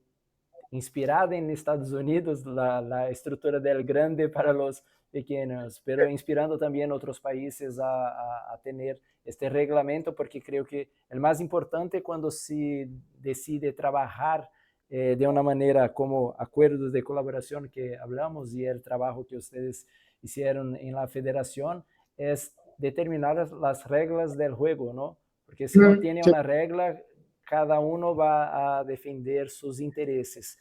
inspirada en Estados Unidos, la estructura del grande para los pequeños, pero inspirando también a otros países a tener este reglamento, porque creo que el más importante cuando se decide trabajar de una manera como acuerdos de colaboración que hablamos, y el trabajo que ustedes hicieron en la federación, es determinar las reglas del juego, ¿no? Porque si no tiene una regla, cada uno va a defender sus intereses.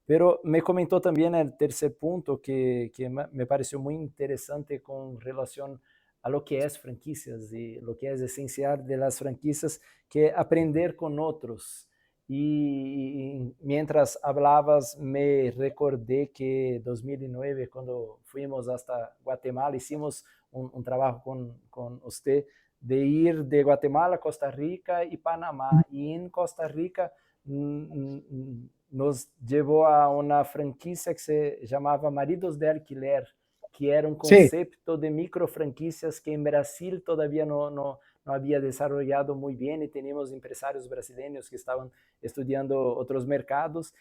Pero me comentó también el tercer punto que me pareció muy interesante con relación a lo que es franquicias y lo que es esencial de las franquicias, que aprender con otros. Y mientras hablabas, me recordé que 2009, cuando fuimos hasta Guatemala, hicimos un trabajo con usted, de ir de Guatemala, Costa Rica y Panamá. Y en Costa Rica nos llevó a una franquicia que se llamaba Maridos de Alquiler, que era un concepto de micro franquicias que en Brasil todavía no había desarrollado muy bien, y teníamos empresarios brasileños que estaban estudiando otros mercados,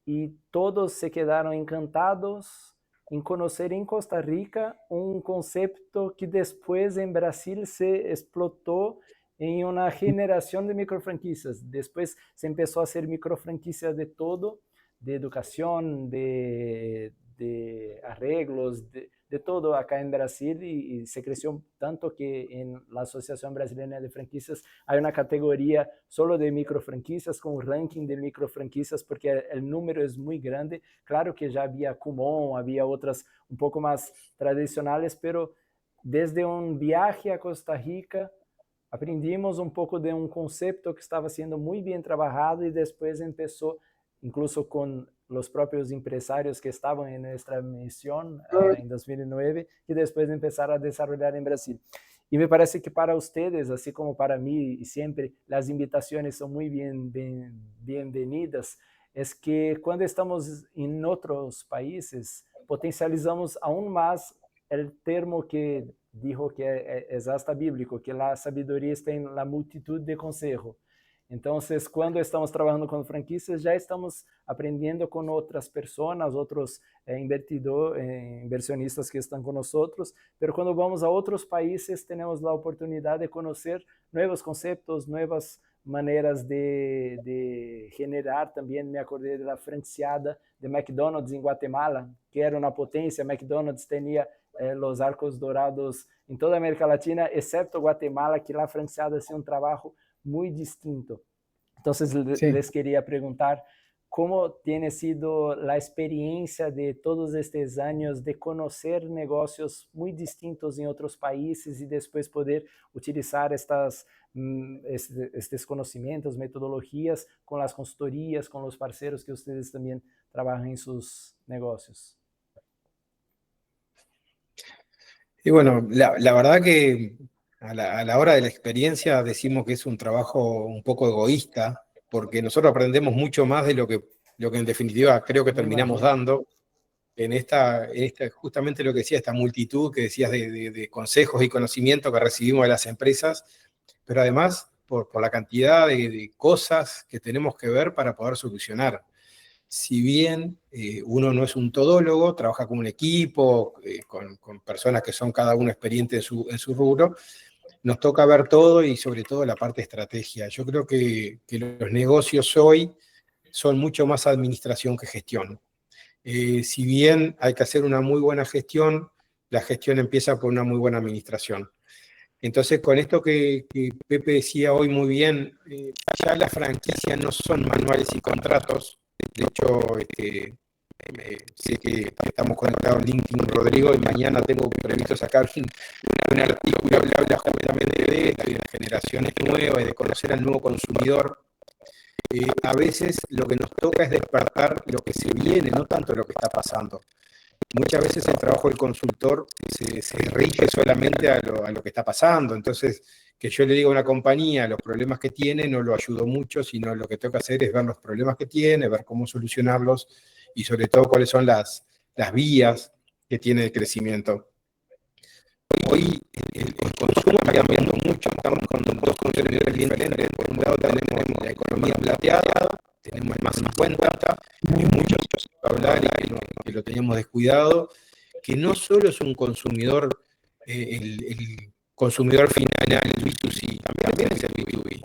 y todos se quedaron encantados en conocer en Costa Rica un concepto que después en Brasil se explotó en una generación de microfranquicias. Después se empezó a hacer microfranquicias de todo, de educación, de arreglos, de todo acá en Brasil, y se creció tanto que en la Asociación Brasileña de Franquicias hay una categoría solo de microfranquicias, con un ranking de microfranquicias, porque el número es muy grande. Claro que ya había Kumon, había otras un poco más tradicionales, pero desde un viaje a Costa Rica aprendimos un poco de un concepto que estaba siendo muy bien trabajado, y después empezó incluso con los propios empresarios que estaban en nuestra misión en 2009, y después empezaron a desarrollar en Brasil. Y me parece que para ustedes, así como para mí, y siempre las invitaciones son muy bienvenidas, es que cuando estamos en otros países, potencializamos aún más el termo que dijo que es hasta bíblico, que la sabiduría está en la multitud de consejos. Entonces, cuando estamos trabajando con franquicias, ya estamos aprendiendo con otras personas, otros inversionistas que están con nosotros, pero cuando vamos a otros países tenemos la oportunidad de conocer nuevos conceptos, nuevas maneras de generar. También me acordé de la franquiciada de McDonald's en Guatemala, que era una potencia. McDonald's tenía los arcos dorados en toda América Latina, excepto Guatemala, que la franquiciada hacía un trabajo muy distinto. Entonces, Sí. les quería preguntar cómo tiene sido la experiencia de todos estos años de conocer negocios muy distintos en otros países y después poder utilizar estos conocimientos, metodologías con las consultorías, con los parceros que ustedes también trabajan en sus negocios. Y bueno, la verdad que a la hora de la experiencia decimos que es un trabajo un poco egoísta, porque nosotros aprendemos mucho más de lo que en definitiva creo que terminamos dando en esta, justamente lo que decía, esta multitud que decías de consejos y conocimientos que recibimos de las empresas, pero además por la cantidad de cosas que tenemos que ver para poder solucionar. Si bien uno no es un todólogo, trabaja con un equipo, con personas que son cada uno experiente en su rubro, nos toca ver todo y sobre todo la parte de estrategia. Yo creo que los negocios hoy son mucho más administración que gestión. Si bien hay que hacer una muy buena gestión, la gestión empieza por una muy buena administración. Entonces, con esto que Pepe decía hoy muy bien, ya las franquicias no son manuales y contratos. De hecho, sé que estamos conectados en LinkedIn, Rodrigo, y mañana tengo previsto sacar un artículo que habla justamente de esto, de las generaciones nuevas, de conocer al nuevo consumidor. A veces lo que nos toca es despertar lo que se viene, no tanto lo que está pasando. Muchas veces el trabajo del consultor se rige solamente a lo que está pasando. Entonces, que yo le diga a una compañía los problemas que tiene no lo ayudo mucho, sino lo que tengo que hacer es ver los problemas que tiene, ver cómo solucionarlos y sobre todo cuáles son las vías que tiene de crecimiento. Hoy el consumo está cambiando mucho, estamos con dos consumidores diferentes. Por un lado tenemos la economía plateada, tenemos el más 50, y muchos hablar y que lo teníamos descuidado, que no solo es un consumidor, el consumidor final, el B2C, también es el B2B.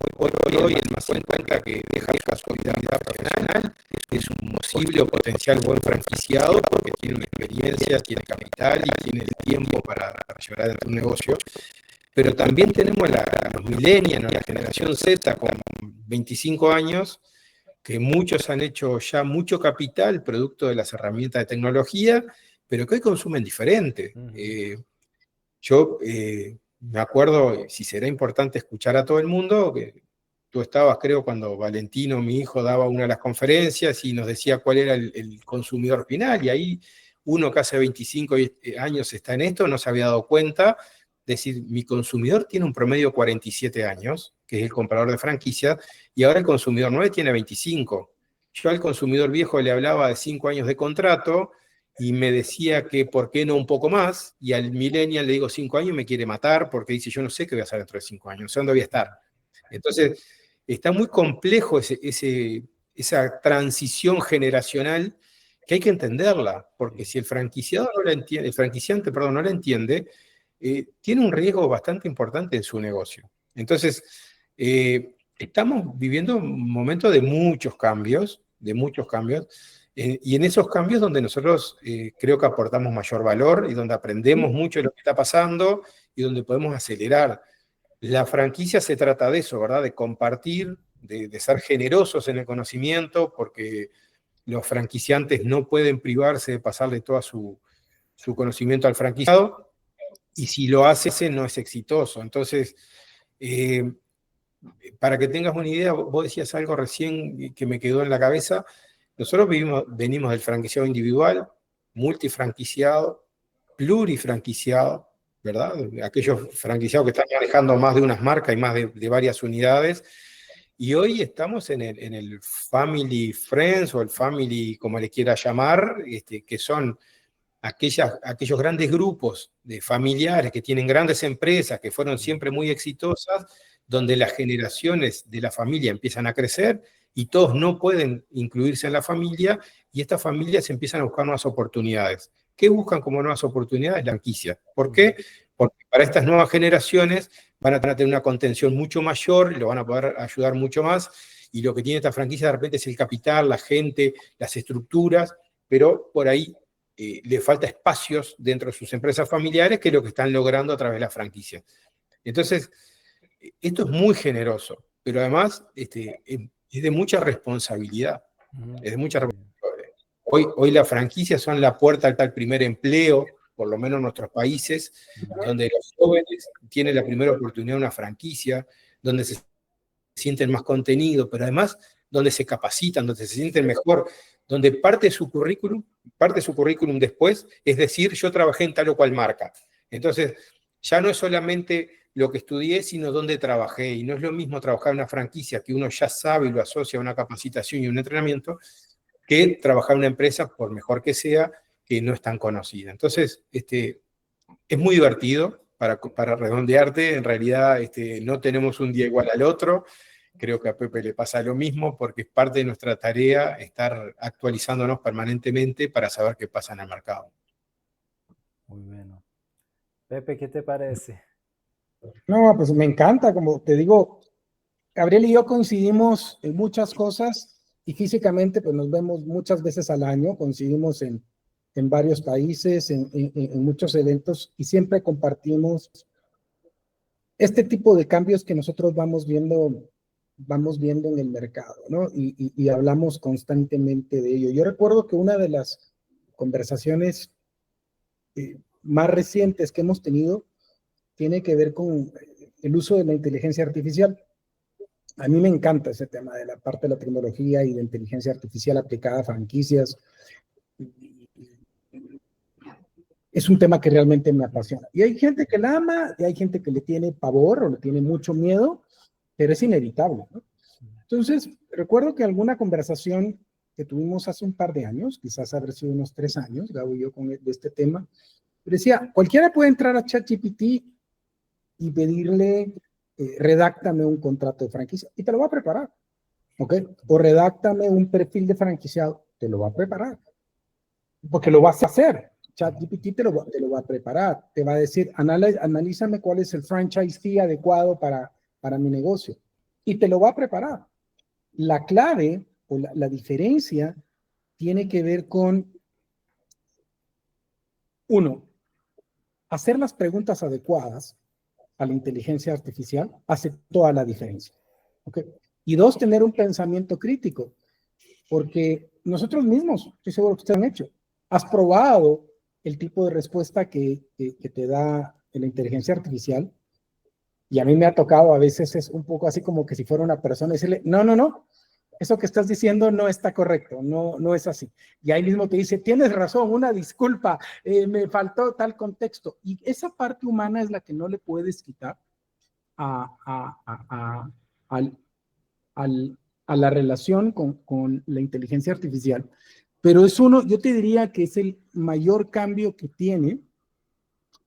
Hoy el más 50 que deja su actividad profesional es un posible o potencial buen franquiciado porque tiene una experiencia, tiene capital y tiene el tiempo para llevar adelante un negocio. Pero también tenemos los millennials, la generación Z con 25 años, que muchos han hecho ya mucho capital producto de las herramientas de tecnología, pero que hoy consumen diferente. Yo me acuerdo, si será importante escuchar a todo el mundo, que tú estabas, creo, cuando Valentino, mi hijo, daba una de las conferencias y nos decía cuál era el consumidor final, y ahí uno que hace 25 años está en esto, no se había dado cuenta. Es decir, mi consumidor tiene un promedio de 47 años, que es el comprador de franquicias, y ahora el consumidor 9 tiene 25. Yo al consumidor viejo le hablaba de 5 años de contrato y me decía que por qué no un poco más, y al millennial le digo 5 años y me quiere matar porque dice yo no sé qué voy a hacer dentro de 5 años, no sé dónde voy a estar. Entonces, está muy complejo esa transición generacional que hay que entenderla, porque si el franquiciador no la entiende, el franquiciante, perdón, no la entiende, tiene un riesgo bastante importante en su negocio. Entonces, estamos viviendo un momento de muchos cambios, y en esos cambios donde nosotros creo que aportamos mayor valor y donde aprendemos mucho de lo que está pasando y donde podemos acelerar. La franquicia se trata de eso, ¿verdad? De compartir, de ser generosos en el conocimiento, porque los franquiciantes no pueden privarse de pasarle todo su conocimiento al franquiciado, y si lo hace no es exitoso. Entonces, para que tengas una idea, vos decías algo recién que me quedó en la cabeza. Nosotros venimos del franquiciado individual, multifranquiciado, plurifranquiciado, ¿verdad? Aquellos franquiciados que están manejando más de unas marcas y más de varias unidades. Y hoy estamos en el Family Friends o el Family, como le quiera llamar, que son aquellos grandes grupos de familiares que tienen grandes empresas, que fueron siempre muy exitosas, donde las generaciones de la familia empiezan a crecer y todos no pueden incluirse en la familia y estas familias empiezan a buscar nuevas oportunidades. ¿Qué buscan como nuevas oportunidades? La franquicia. ¿Por qué? Porque para estas nuevas generaciones van a tener una contención mucho mayor, lo van a poder ayudar mucho más, y lo que tiene esta franquicia de repente es el capital, la gente, las estructuras, pero por ahí le falta espacios dentro de sus empresas familiares, que es lo que están logrando a través de la franquicia. Entonces, esto es muy generoso, pero además es de mucha responsabilidad. Es de mucha responsabilidad. Hoy las franquicias son la puerta al primer empleo, por lo menos en nuestros países, donde los jóvenes tienen la primera oportunidad de una franquicia, donde se sienten más contenido, pero además donde se capacitan, donde se sienten mejor, donde parte de su currículum después es decir, yo trabajé en tal o cual marca. Entonces, ya no es solamente lo que estudié, sino dónde trabajé. Y no es lo mismo trabajar en una franquicia que uno ya sabe y lo asocia a una capacitación y un entrenamiento, que trabajar en una empresa, por mejor que sea, que no es tan conocida. Entonces, es muy divertido. Para redondearte, en realidad no tenemos un día igual al otro. Creo que a Pepe le pasa lo mismo, porque es parte de nuestra tarea estar actualizándonos permanentemente para saber qué pasa en el mercado. Muy bueno. Pepe, ¿qué te parece? No, pues me encanta, como te digo, Gabriel y yo coincidimos en muchas cosas y físicamente pues nos vemos muchas veces al año, coincidimos en varios países, en muchos eventos y siempre compartimos este tipo de cambios que nosotros vamos viendo en el mercado, ¿no? Y hablamos constantemente de ello. Yo recuerdo que una de las conversaciones más recientes que hemos tenido tiene que ver con el uso de la inteligencia artificial. A mí me encanta ese tema de la parte de la tecnología y de inteligencia artificial aplicada a franquicias. Es un tema que realmente me apasiona. Y hay gente que la ama, y hay gente que le tiene pavor o le tiene mucho miedo, pero es inevitable, ¿no? Entonces, recuerdo que alguna conversación que tuvimos hace un par de años, quizás habrá sido unos 3 años, Gabo y yo, de este tema, decía, cualquiera puede entrar a ChatGPT y pedirle, redáctame un contrato de franquicia, y te lo va a preparar, ¿ok? O redáctame un perfil de franquiciado, te lo va a preparar, porque lo vas a hacer. ChatGPT te lo va a preparar, te va a decir, analízame cuál es el franchise fee adecuado para mi negocio, y te lo va a preparar. La clave o la diferencia tiene que ver con, uno, hacer las preguntas adecuadas a la inteligencia artificial hace toda la diferencia, ¿ok? Y 2, tener un pensamiento crítico, porque nosotros mismos, estoy seguro que ustedes han hecho, has probado el tipo de respuesta que te da la inteligencia artificial, y a mí me ha tocado a veces es un poco así como que si fuera una persona decirle, no, eso que estás diciendo no está correcto, no es así. Y ahí mismo te dice, tienes razón, una disculpa, me faltó tal contexto. Y esa parte humana es la que no le puedes quitar a la relación con la inteligencia artificial. Pero es yo te diría que es el mayor cambio que tiene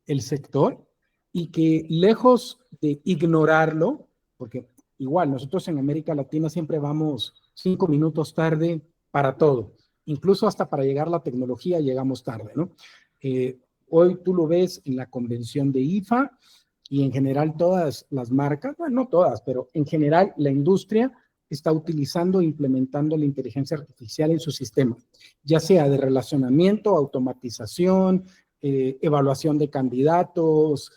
el sector y que lejos de ignorarlo, porque igual nosotros en América Latina siempre vamos 5 minutos tarde para todo, incluso hasta para llegar a la tecnología llegamos tarde, ¿no? Hoy tú lo ves en la convención de IFA y en general todas las marcas, bueno, no todas, pero en general la industria está utilizando e implementando la inteligencia artificial en su sistema, ya sea de relacionamiento, automatización, evaluación de candidatos,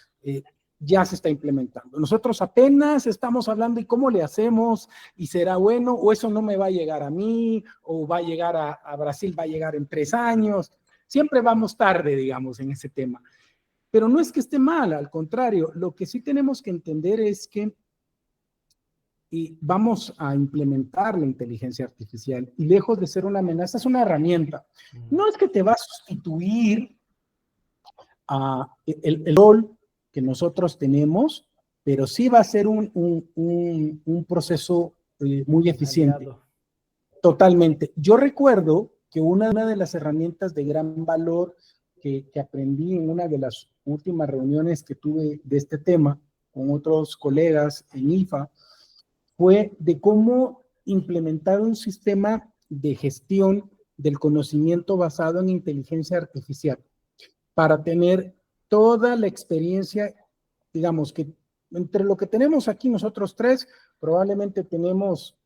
ya se está implementando. Nosotros apenas estamos hablando y cómo le hacemos y será bueno o eso no me va a llegar a mí o va a llegar a Brasil, va a llegar en 3 años. Siempre vamos tarde, digamos, en ese tema. Pero no es que esté mal, al contrario, lo que sí tenemos que entender es que vamos a implementar la inteligencia artificial y lejos de ser una amenaza, es una herramienta. No es que te va a sustituir el rol que nosotros tenemos, pero sí va a ser un proceso muy eficiente. Totalmente. Yo recuerdo que una de las herramientas de gran valor que aprendí en una de las últimas reuniones que tuve de este tema con otros colegas en IFA, fue de cómo implementar un sistema de gestión del conocimiento basado en inteligencia artificial para tener toda la experiencia, digamos que entre lo que tenemos aquí nosotros tres, probablemente tenemos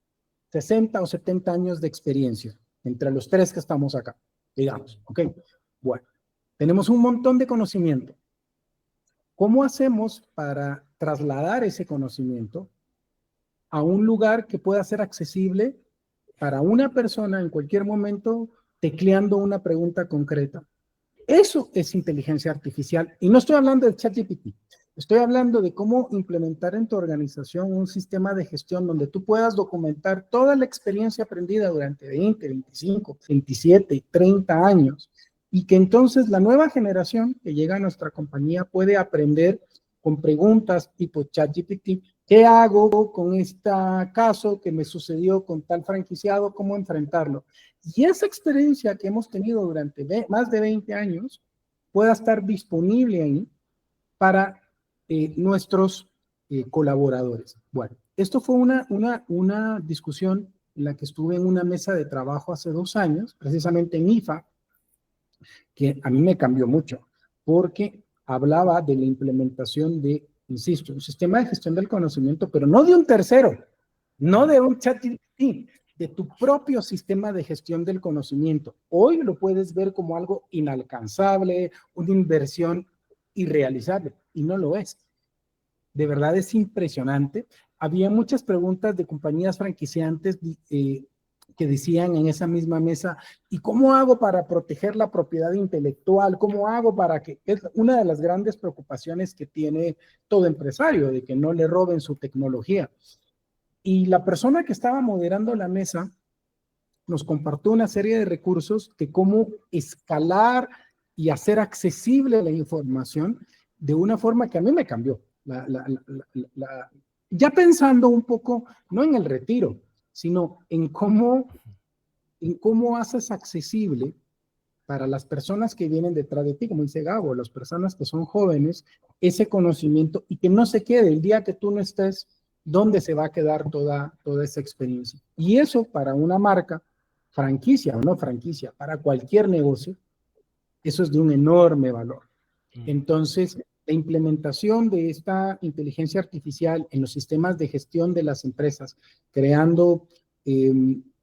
60 o 70 años de experiencia, entre los tres que estamos acá, digamos, ¿ok? Bueno, tenemos un montón de conocimiento. ¿Cómo hacemos para trasladar ese conocimiento a un lugar que pueda ser accesible para una persona en cualquier momento tecleando una pregunta concreta? Eso es inteligencia artificial. Y no estoy hablando de ChatGPT. Estoy hablando de cómo implementar en tu organización un sistema de gestión donde tú puedas documentar toda la experiencia aprendida durante 20, 25, 27, 30 años y que entonces la nueva generación que llega a nuestra compañía puede aprender con preguntas tipo ChatGPT. ¿Qué hago con este caso que me sucedió con tal franquiciado? ¿Cómo enfrentarlo? Y esa experiencia que hemos tenido durante más de 20 años pueda estar disponible ahí para nuestros colaboradores. Bueno, esto fue una discusión en la que estuve en una mesa de trabajo hace 2 años, precisamente en IFA, que a mí me cambió mucho, porque hablaba de la implementación de, insisto, un sistema de gestión del conocimiento, pero no de un tercero, no de un ChatGPT, de tu propio sistema de gestión del conocimiento. Hoy lo puedes ver como algo inalcanzable, una inversión irrealizable, y no lo es. De verdad es impresionante. Había muchas preguntas de compañías franquiciantes que decían en esa misma mesa, ¿y cómo hago para proteger la propiedad intelectual? ¿Cómo hago para que...? Es una de las grandes preocupaciones que tiene todo empresario, de que no le roben su tecnología. Y la persona que estaba moderando la mesa nos compartió una serie de recursos de cómo escalar y hacer accesible la información de una forma que a mí me cambió. Ya pensando un poco, no en el retiro, sino en cómo haces accesible para las personas que vienen detrás de ti, como dice Gabo, las personas que son jóvenes, ese conocimiento y que no se quede el día que tú no estés, ¿dónde se va a quedar toda esa experiencia? Y eso para una marca, franquicia o no franquicia, para cualquier negocio, eso es de un enorme valor. Entonces, la implementación de esta inteligencia artificial en los sistemas de gestión de las empresas, creando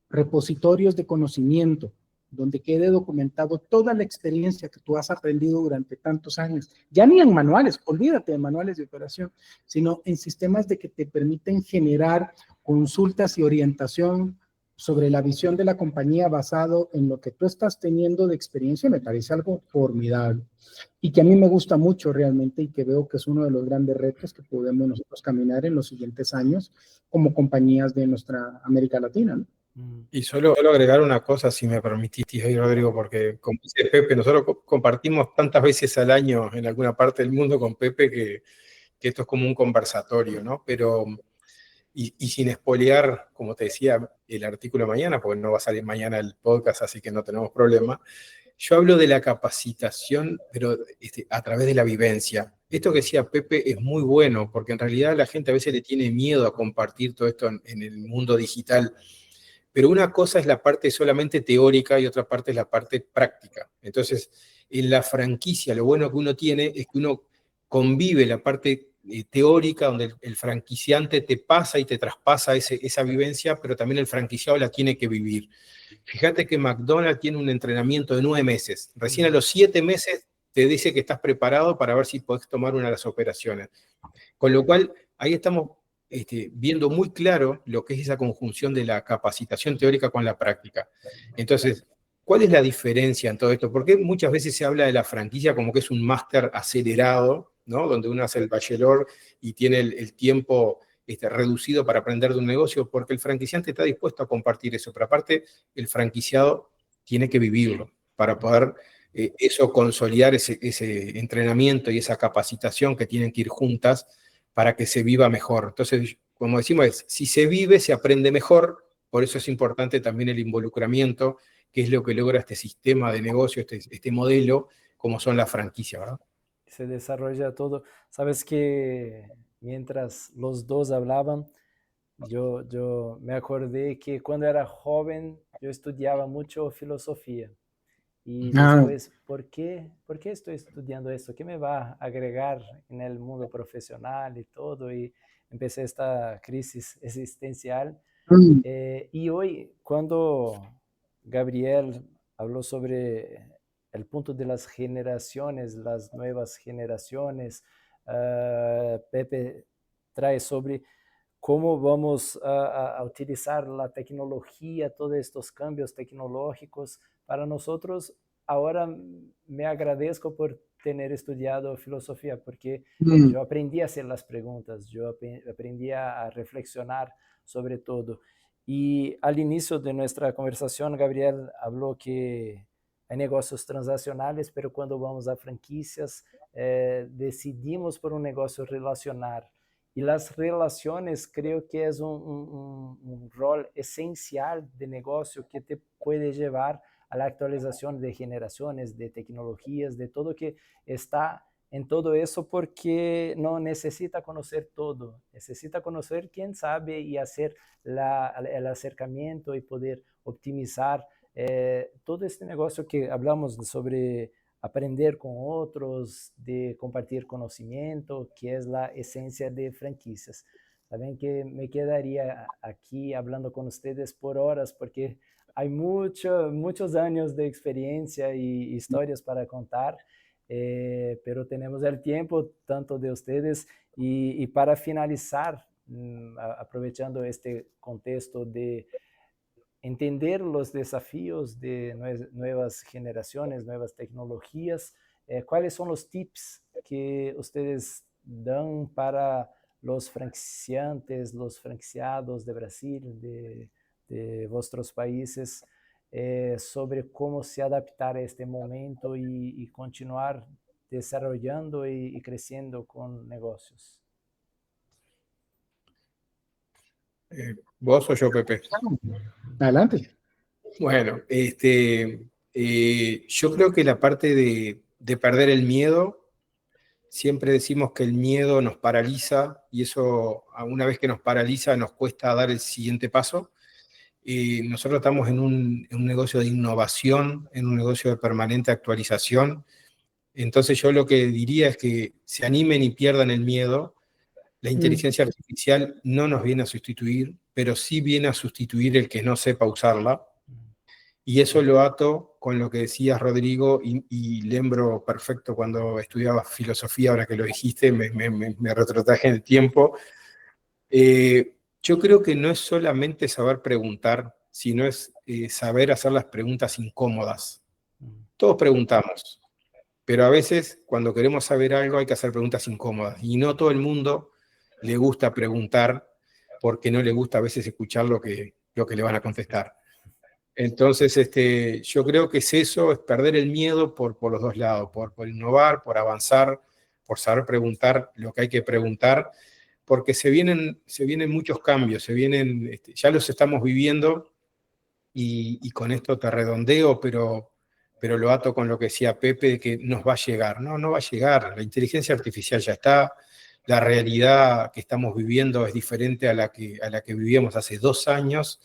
repositorios de conocimiento, donde quede documentado toda la experiencia que tú has aprendido durante tantos años, ya ni en manuales, olvídate de manuales de operación, sino en sistemas de que te permiten generar consultas y orientación sobre la visión de la compañía basado en lo que tú estás teniendo de experiencia, me parece algo formidable y que a mí me gusta mucho realmente y que veo que es uno de los grandes retos que podemos nosotros caminar en los siguientes años como compañías de nuestra América Latina, ¿no? Y solo agregar una cosa, si me permitiste, ahí, Rodrigo, porque como dice Pepe, nosotros compartimos tantas veces al año en alguna parte del mundo con Pepe que esto es como un conversatorio, ¿no? Pero, y sin espolear, como te decía, el artículo de mañana, porque no va a salir mañana el podcast, así que no tenemos problema, yo hablo de la capacitación, pero a través de la vivencia. Esto que decía Pepe es muy bueno, porque en realidad la gente a veces le tiene miedo a compartir todo esto en el mundo digital. Pero una cosa es la parte solamente teórica y otra parte es la parte práctica. Entonces, en la franquicia, lo bueno que uno tiene es que uno convive la parte teórica, donde el franquiciante te pasa y te traspasa esa vivencia, pero también el franquiciado la tiene que vivir. Fíjate que McDonald's tiene un entrenamiento de 9 meses. Recién a los 7 meses te dice que estás preparado para ver si podés tomar una de las operaciones. Con lo cual, ahí estamos viendo muy claro lo que es esa conjunción de la capacitación teórica con la práctica. Entonces, ¿cuál es la diferencia en todo esto? Porque muchas veces se habla de la franquicia como que es un máster acelerado, ¿no? Donde uno hace el bachelor y tiene el tiempo reducido para aprender de un negocio, porque el franquiciante está dispuesto a compartir eso, pero aparte el franquiciado tiene que vivirlo para poder eso consolidar ese entrenamiento y esa capacitación que tienen que ir juntas para que se viva mejor. Entonces, como decimos, si se vive, se aprende mejor, por eso es importante también el involucramiento, que es lo que logra este sistema de negocio, este modelo, como son las franquicias, ¿verdad? Se desarrolla todo. Sabes que mientras los dos hablaban, yo me acordé que cuando era joven yo estudiaba mucho filosofía. Y después, ¿por qué estoy estudiando esto? ¿Qué me va a agregar en el mundo profesional y todo? Y empecé esta crisis existencial. Y hoy, cuando Gabriel habló sobre el punto de las generaciones, las nuevas generaciones, Pepe trae sobre cómo vamos a utilizar la tecnología, todos estos cambios tecnológicos para nosotros. Ahora me agradezco por tener estudiado filosofía, porque yo aprendí a hacer las preguntas, yo aprendí a reflexionar sobre todo. Y al inicio de nuestra conversación, Gabriel habló que hay negocios transaccionales, pero cuando vamos a franquicias, decidimos por un negocio relacionar. Y las relaciones creo que es un rol esencial de negocio que te puede llevar a la actualización de generaciones, de tecnologías, de todo que está en todo eso, porque no necesita conocer todo, necesita conocer quién sabe y hacer el acercamiento y poder optimizar todo este negocio que hablamos sobre aprender con otros, de compartir conocimiento, que es la esencia de franquicias. Saben que me quedaría aquí hablando con ustedes por horas porque hay muchos años de experiencia y historias para contar, pero tenemos el tiempo tanto de ustedes y para finalizar, aprovechando este contexto de entender los desafíos de nuevas generaciones, nuevas tecnologías. ¿Cuáles son los tips que ustedes dan para los franquiciantes, los franquiciados de Brasil, de vuestros países, sobre cómo se adaptar a este momento y continuar desarrollando y creciendo con negocios? ¿Vos o yo, Pepe? Adelante. Bueno, yo creo que la parte de perder el miedo, siempre decimos que el miedo nos paraliza y eso, una vez que nos paraliza, nos cuesta dar el siguiente paso. Nosotros estamos en un negocio de innovación, en un negocio de permanente actualización. Entonces yo lo que diría es que se animen y pierdan el miedo. La inteligencia artificial no nos viene a sustituir, pero sí viene a sustituir el que no sepa usarla. Y eso lo ato con lo que decías, Rodrigo, y lembro perfecto cuando estudiaba filosofía, ahora que lo dijiste, me retrotraje en el tiempo. Yo creo que no es solamente saber preguntar, sino es saber hacer las preguntas incómodas. Todos preguntamos, pero a veces cuando queremos saber algo hay que hacer preguntas incómodas. Y no todo el mundo le gusta preguntar porque no le gusta a veces escuchar lo que le van a contestar. Entonces, yo creo que es eso, es perder el miedo por los dos lados, por innovar, por avanzar, por saber preguntar lo que hay que preguntar, porque se vienen muchos cambios, ya los estamos viviendo y con esto te redondeo, pero lo ato con lo que decía Pepe, de que nos va a llegar. No va a llegar, la inteligencia artificial ya está, la realidad que estamos viviendo es diferente a la que vivíamos hace 2 años,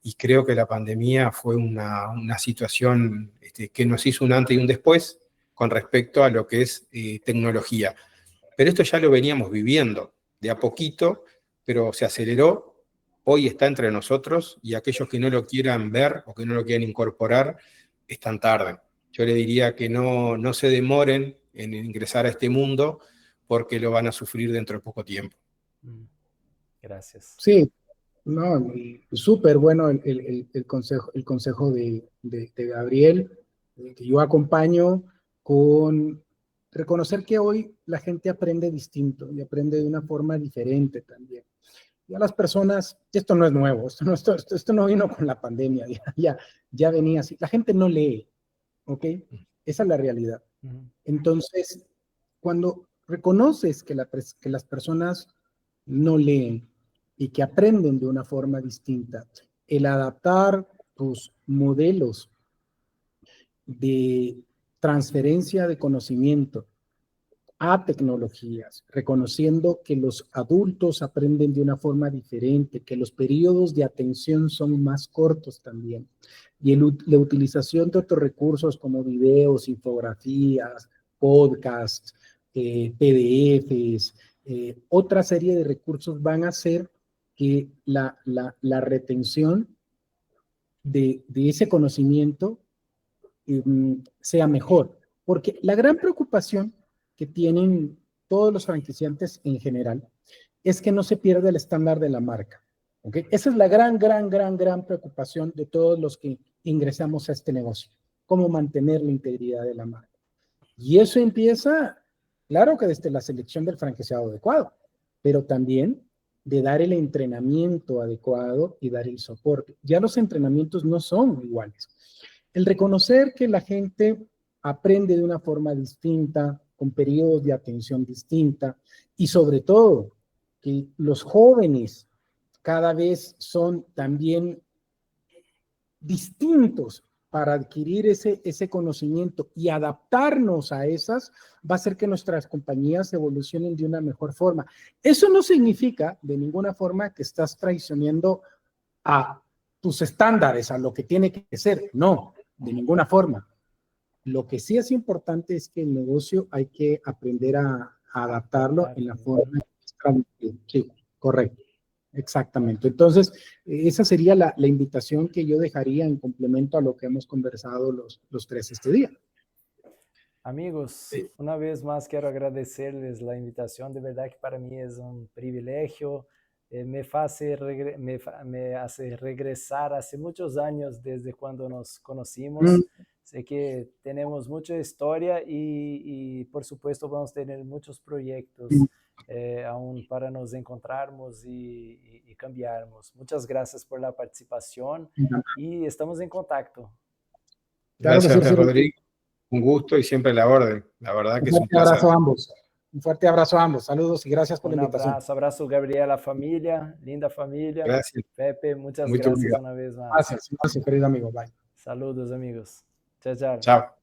y creo que la pandemia fue una situación que nos hizo un antes y un después con respecto a lo que es tecnología. Pero esto ya lo veníamos viviendo de a poquito, pero se aceleró, hoy está entre nosotros, y aquellos que no lo quieran ver o que no lo quieran incorporar, están tarde. Yo le diría que no se demoren en ingresar a este mundo, porque lo van a sufrir dentro de poco tiempo. Gracias. Sí, no, súper bueno el consejo de Gabriel, que yo acompaño con reconocer que hoy la gente aprende distinto y aprende de una forma diferente también. Ya las personas, esto no es nuevo, esto no vino con la pandemia, ya venía así. La gente no lee, ¿ok? Esa es la realidad. Entonces, cuando reconoces que las personas no leen y que aprenden de una forma distinta, el adaptar tus modelos de transferencia de conocimiento a tecnologías, reconociendo que los adultos aprenden de una forma diferente, que los periodos de atención son más cortos también, y la utilización de otros recursos como videos, infografías, podcasts, PDFs, otra serie de recursos van a hacer que la retención de ese conocimiento sea mejor. Porque la gran preocupación que tienen todos los franquiciantes en general es que no se pierda el estándar de la marca. ¿Okay? Esa es la gran preocupación de todos los que ingresamos a este negocio. Cómo mantener la integridad de la marca. Y eso empieza, claro que desde la selección del franquiciado adecuado, pero también de dar el entrenamiento adecuado y dar el soporte. Ya los entrenamientos no son iguales. El reconocer que la gente aprende de una forma distinta, con periodos de atención distinta, y sobre todo que los jóvenes cada vez son también distintos para adquirir ese conocimiento y adaptarnos a esas, va a hacer que nuestras compañías evolucionen de una mejor forma. Eso no significa de ninguna forma que estás traicionando a tus estándares, a lo que tiene que ser. No, de ninguna forma. Lo que sí es importante es que el negocio hay que aprender a adaptarlo en la forma que es transmitido. Sí, correcto. Exactamente. Entonces, esa sería la invitación que yo dejaría en complemento a lo que hemos conversado los tres este día. Amigos, una vez más quiero agradecerles la invitación. De verdad que para mí es un privilegio. Me hace regresar hace muchos años desde cuando nos conocimos. Sé que tenemos mucha historia y por supuesto vamos a tener muchos proyectos aún para nos encontrarmos y cambiarmos. Muchas gracias por la participación y estamos en contacto. Gracias, Rodrigo. Un gusto y siempre la orden. La verdad que es un placer. Abrazo a ambos. Un fuerte abrazo a ambos. Saludos y gracias por la invitación. Abrazo, Gabriela, familia, linda familia. Gracias. Pepe, muchas gracias una vez más. Gracias, querido amigo. Bye. Saludos, amigos. Chao, chao. Chao.